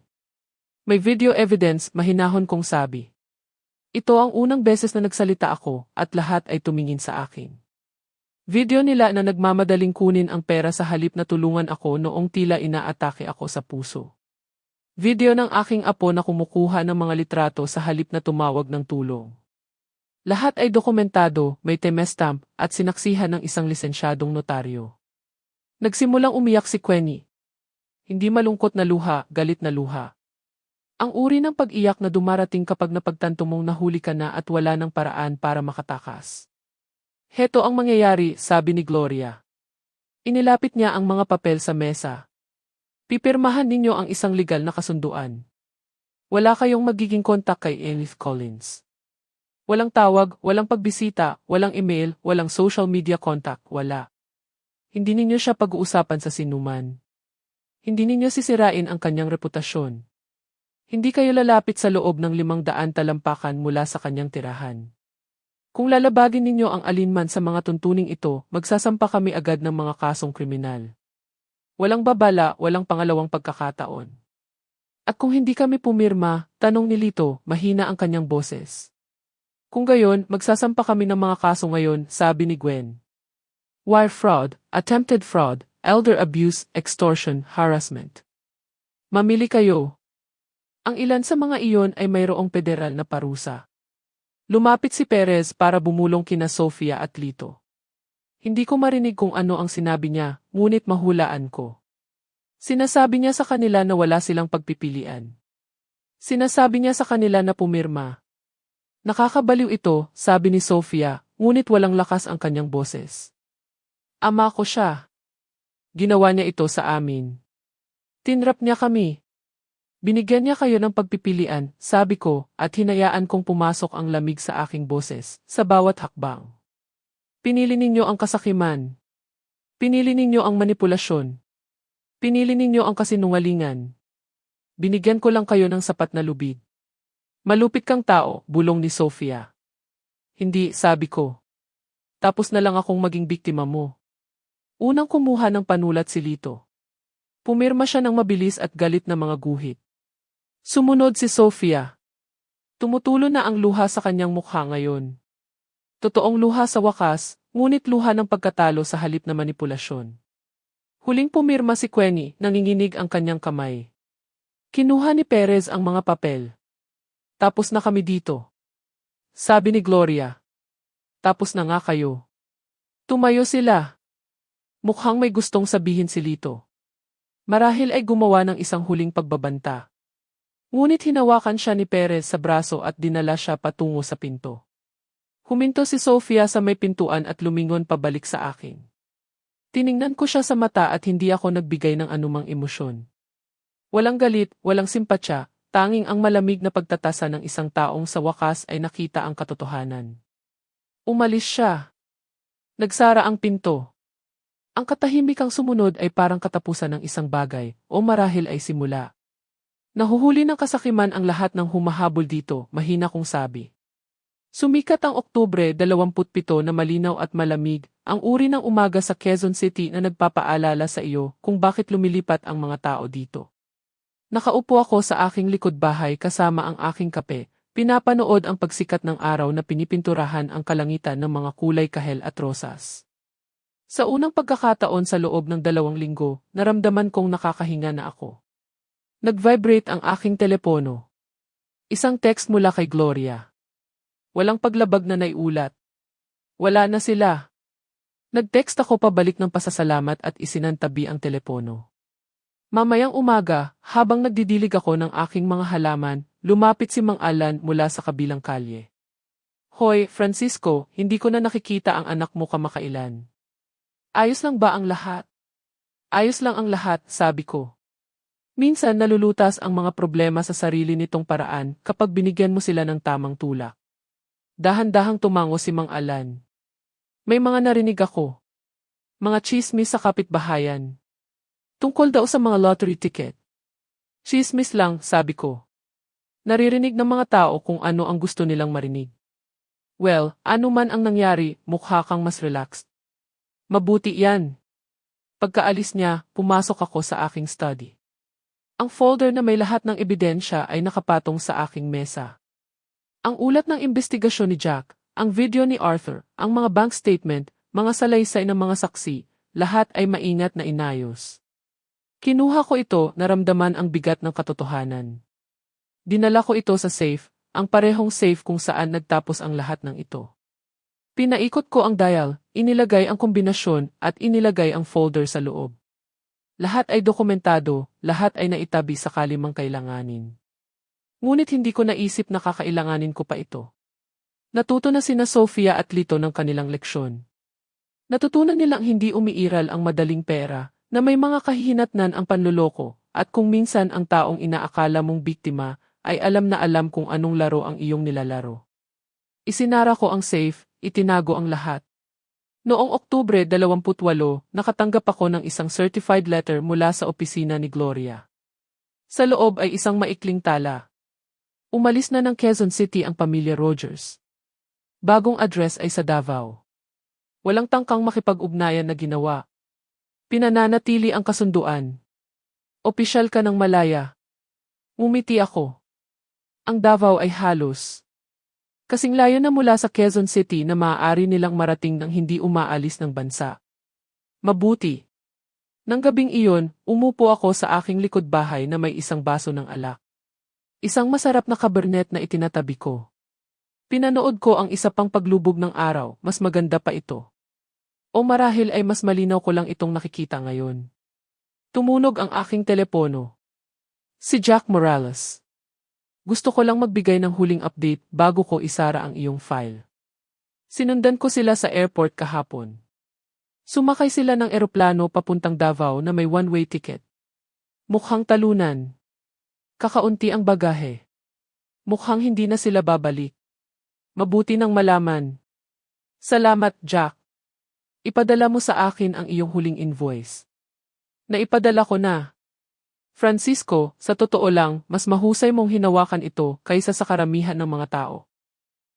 May video evidence, mahinahon kong sabi. Ito ang unang beses na nagsalita ako at lahat ay tumingin sa akin. Video nila na nagmamadaling kunin ang pera sa halip na tulungan ako noong tila inaatake ako sa puso. Video ng aking apo na kumukuha ng mga litrato sa halip na tumawag ng tulong. Lahat ay dokumentado, may timestamp, at sinaksihan ng isang lisensyadong notaryo. Nagsimulang umiyak si Quenny. Hindi malungkot na luha, galit na luha. Ang uri ng pag-iyak na dumarating kapag napagtanto mong nahuli ka na at wala ng paraan para makatakas. Heto ang mangyayari, sabi ni Gloria. Inilapit niya ang mga papel sa mesa. Pipirmahan ninyo ang isang legal na kasunduan. Wala kayong magiging kontak kay Edith Collins. Walang tawag, walang pagbisita, walang email, walang social media contact, wala. Hindi ninyo siya pag-uusapan sa sinuman. Hindi ninyo sisirain ang kanyang reputasyon. Hindi kayo lalapit sa loob ng 500 talampakan mula sa kanyang tirahan. Kung lalabagin ninyo ang alinman sa mga tuntuning ito, magsasampa kami agad ng mga kasong kriminal. Walang babala, walang pangalawang pagkakataon. At kung hindi kami pumirma, tanong ni Lito, mahina ang kanyang boses. Kung gayon, magsasampa kami ng mga kaso ngayon, sabi ni Gwen. Wire fraud, attempted fraud, elder abuse, extortion, harassment. Mamili kayo. Ang ilan sa mga iyon ay mayroong federal na parusa. Lumapit si Perez para bumulong kina Sofia at Lito. Hindi ko marinig kung ano ang sinabi niya, ngunit mahulaan ko. Sinasabi niya sa kanila na wala silang pagpipilian. Sinasabi niya sa kanila na pumirma. Nakakabaliw ito, sabi ni Sofia, ngunit walang lakas ang kanyang boses. Ama ko siya. Ginawa niya ito sa amin. Tinrap niya kami. Binigyan niya kayo ng pagpipilian, sabi ko, at hinayaan kong pumasok ang lamig sa aking boses, sa bawat hakbang. Pinili ninyo ang kasakiman. Pinili ninyo ang manipulasyon. Pinili ninyo ang kasinungalingan. Binigyan ko lang kayo ng sapat na lubid. Malupit kang tao, bulong ni Sofia. Hindi, sabi ko. Tapos na lang akong maging biktima mo. Unang kumuha ng panulat si Lito. Pumirma siya ng mabilis at galit na mga guhit. Sumunod si Sofia. Tumutulo na ang luha sa kanyang mukha ngayon. Totoong luha sa wakas, ngunit luha ng pagkatalo sa halip na manipulasyon. Huling pumirma si Queenie, nanginginig ang kanyang kamay. Kinuha ni Perez ang mga papel. Tapos na kami dito. Sabi ni Gloria. Tapos na nga kayo. Tumayo sila. Mukhang may gustong sabihin si Lito. Marahil ay gumawa ng isang huling pagbabanta. Ngunit hinawakan siya ni Perez sa braso at dinala siya patungo sa pinto. Huminto si Sofia sa may pintuan at lumingon pabalik sa akin. Tiningnan ko siya sa mata at hindi ako nagbigay ng anumang emosyon. Walang galit, walang simpatya, tanging ang malamig na pagtatasa ng isang taong sa wakas ay nakita ang katotohanan. Umalis siya. Nagsara ang pinto. Ang katahimikang sumunod ay parang katapusan ng isang bagay, o marahil ay simula. Nahuhuli ng kasakiman ang lahat ng humahabol dito, mahina kong sabi. Sumikat ang Oktubre 27 na malinaw at malamig, ang uri ng umaga sa Quezon City na nagpapaalala sa iyo kung bakit lumilipat ang mga tao dito. Nakaupo ako sa aking likod bahay kasama ang aking kape, pinapanood ang pagsikat ng araw na pinipinturahan ang kalangitan ng mga kulay kahel at rosas. Sa unang pagkakataon sa loob ng 2 linggo, naramdaman kong nakakahinga na ako. Nag-vibrate ang aking telepono. Isang text mula kay Gloria. Walang paglabag na naiulat. Wala na sila. Nag-text ako pabalik ng pasasalamat at isinantabi ang telepono. Mamayang umaga, habang nagdidilig ako ng aking mga halaman, lumapit si Mang Alan mula sa kabilang kalye. Hoy, Francisco, hindi ko na nakikita ang anak mo kamakailan. Ayos lang ba ang lahat? Ayos lang ang lahat, sabi ko. Minsan nalulutas ang mga problema sa sarili nitong paraan kapag binigyan mo sila ng tamang tulak. Dahan-dahang tumango si Mang Alan. May mga narinig ako. Mga tsismis sa kapitbahayan. Tungkol daw sa mga lottery ticket. Tsismis lang, sabi ko. Naririnig ng mga tao kung ano ang gusto nilang marinig. Well, ano man ang nangyari, mukha kang mas relaxed. Mabuti yan. Pagkaalis niya, pumasok ako sa aking study. Ang folder na may lahat ng ebidensya ay nakapatong sa aking mesa. Ang ulat ng investigasyon ni Jack, ang video ni Arthur, ang mga bank statement, mga salaysay ng mga saksi, lahat ay maingat na inayos. Kinuha ko ito, naramdaman ang bigat ng katotohanan. Dinala ko ito sa safe, ang parehong safe kung saan nagtapos ang lahat ng ito. Pinaikot ko ang dial, inilagay ang kombinasyon at inilagay ang folder sa loob. Lahat ay dokumentado, lahat ay naitabi sakali mang kailanganin. Ngunit hindi ko naisip na kakailanganin ko pa ito. Natuto na sina Sofia at Lito ng kanilang leksyon. Natutunan nilang hindi umiiral ang madaling pera, na may mga kahihinatnan ang panloloko, at kung minsan ang taong inaakala mong biktima, ay alam na alam kung anong laro ang iyong nilalaro. Isinara ko ang safe, itinago ang lahat. Noong Oktubre 28, nakatanggap ako ng isang certified letter mula sa opisina ni Gloria. Sa loob ay isang maikling tala. Umalis na ng Quezon City ang pamilya Rogers. Bagong address ay sa Davao. Walang tangkang makipag-ugnayan na ginawa. Pinananatili ang kasunduan. Opisyal ka ng Malaya. Ngumiti ako. Ang Davao ay halos kasing layo na mula sa Quezon City na maaari nilang marating nang hindi umaalis ng bansa. Mabuti. Nang gabing iyon, umupo ako sa aking likod bahay na may isang baso ng alak. Isang masarap na cabernet na itinatabi ko. Pinanood ko ang isa pang paglubog ng araw, mas maganda pa ito. O marahil ay mas malinaw ko lang itong nakikita ngayon. Tumunog ang aking telepono. Si Jack Morales. Gusto ko lang magbigay ng huling update bago ko isara ang iyong file. Sinundan ko sila sa airport kahapon. Sumakay sila ng eroplano papuntang Davao na may one-way ticket. Mukhang talunan. Kakaunti ang bagahe. Mukhang hindi na sila babalik. Mabuti nang malaman. Salamat, Jack. Ipadala mo sa akin ang iyong huling invoice. Naipadala ko na. Francisco, sa totoo lang, mas mahusay mong hinawakan ito kaysa sa karamihan ng mga tao.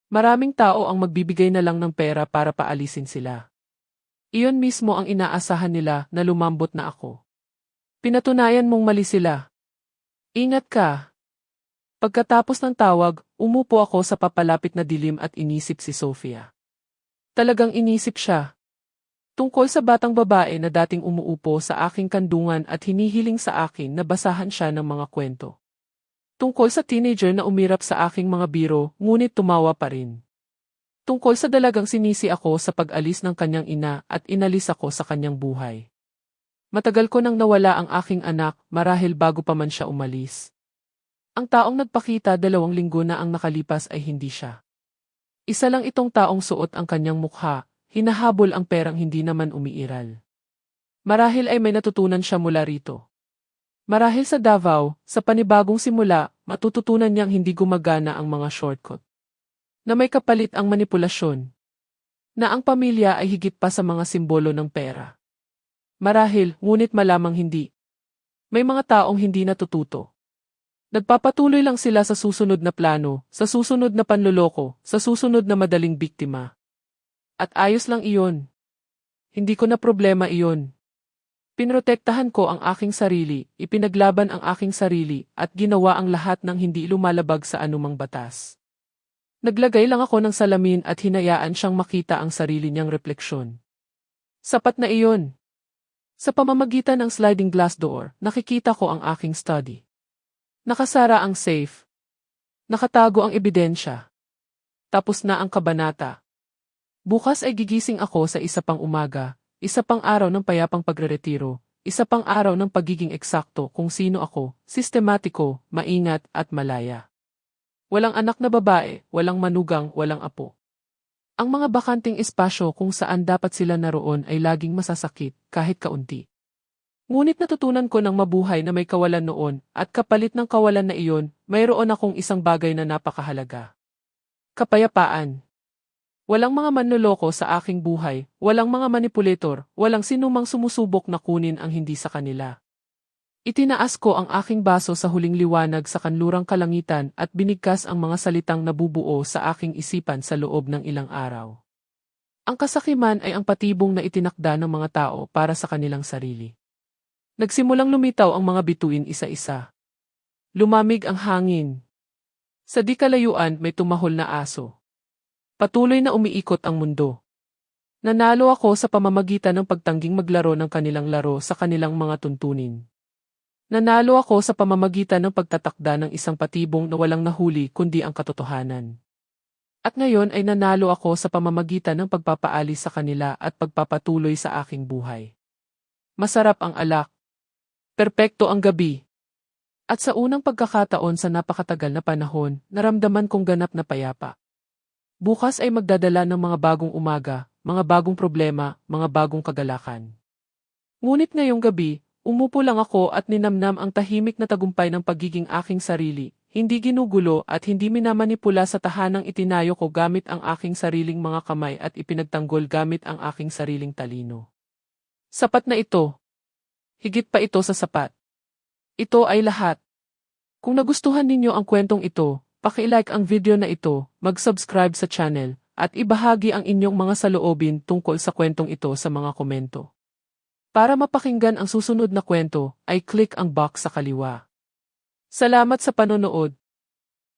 Maraming tao ang magbibigay na lang ng pera para paalisin sila. Iyon mismo ang inaasahan nila na lumambot na ako. Pinatunayan mong mali sila. Ingat ka. Pagkatapos ng tawag, umupo ako sa papalapit na dilim at inisip si Sofia. Talagang inisip siya. Tungkol sa batang babae na dating umuupo sa aking kandungan at hinihiling sa akin na basahan siya ng mga kwento. Tungkol sa teenager na umirap sa aking mga biro, ngunit tumawa pa rin. Tungkol sa dalagang sinisi ako sa pag-alis ng kanyang ina at inalis ako sa kanyang buhay. Matagal ko nang nawala ang aking anak marahil bago pa man siya umalis. Ang taong nagpakita 2 linggo na ang nakalipas ay hindi siya. Isa lang itong taong suot ang kanyang mukha. Hinahabol ang perang hindi naman umiiral. Marahil ay may natutunan siya mula rito. Marahil sa Davao, sa panibagong simula, matututunan niyang hindi gumagana ang mga shortcut. Na may kapalit ang manipulasyon. Na ang pamilya ay higit pa sa mga simbolo ng pera. Marahil, ngunit malamang hindi. May mga taong hindi natututo. Nagpapatuloy lang sila sa susunod na plano, sa susunod na panloloko, sa susunod na madaling biktima. At ayos lang iyon. Hindi ko na problema iyon. Pinrotektahan ko ang aking sarili, ipinaglaban ang aking sarili, at ginawa ang lahat ng hindi lumalabag sa anumang batas. Naglagay lang ako ng salamin at hinayaan siyang makita ang sarili niyang refleksyon. Sapat na iyon. Sa pamamagitan ng sliding glass door, nakikita ko ang aking study. Nakasara ang safe. Nakatago ang ebidensya. Tapos na ang kabanata. Bukas ay gigising ako sa isa pang umaga, isa pang araw ng payapang pagreretiro, isa pang araw ng pagiging eksakto kung sino ako, sistematiko, maingat at malaya. Walang anak na babae, walang manugang, walang apo. Ang mga bakanting espasyo kung saan dapat sila naroon ay laging masasakit, kahit kaunti. Ngunit natutunan ko ng mabuhay na may kawalan noon, at kapalit ng kawalan na iyon, mayroon akong isang bagay na napakahalaga. Kapayapaan. Walang mga manloloko sa aking buhay, walang mga manipulator, walang sinumang sumusubok na kunin ang hindi sa kanila. Itinaas ko ang aking baso sa huling liwanag sa kanlurang kalangitan at binigkas ang mga salitang nabubuo sa aking isipan sa loob ng ilang araw. Ang kasakiman ay ang patibong na itinakda ng mga tao para sa kanilang sarili. Nagsimulang lumitaw ang mga bituin isa-isa. Lumamig ang hangin. Sa di kalayuan may tumahol na aso. Patuloy na umiikot ang mundo. Nanalo ako sa pamamagitan ng pagtangging maglaro ng kanilang laro sa kanilang mga tuntunin. Nanalo ako sa pamamagitan ng pagtatakda ng isang patibong na walang nahuli kundi ang katotohanan. At ngayon ay nanalo ako sa pamamagitan ng pagpapaalis sa kanila at pagpapatuloy sa aking buhay. Masarap ang alak. Perpekto ang gabi. At sa unang pagkakataon sa napakatagal na panahon, naramdaman kong ganap na payapa. Bukas ay magdadala ng mga bagong umaga, mga bagong problema, mga bagong kagalakan. Ngunit ngayong gabi, umupo lang ako at ninamnam ang tahimik na tagumpay ng pagiging aking sarili, hindi ginugulo at hindi minamanipula sa tahanang itinayo ko gamit ang aking sariling mga kamay at ipinagtanggol gamit ang aking sariling talino. Sapat na ito. Higit pa ito sa sapat. Ito ay lahat. Kung nagustuhan ninyo ang kwentong ito, paki-like ang video na ito, mag-subscribe sa channel, at ibahagi ang inyong mga saloobin tungkol sa kwentong ito sa mga komento. Para mapakinggan ang susunod na kwento, ay click ang box sa kaliwa. Salamat sa panonood.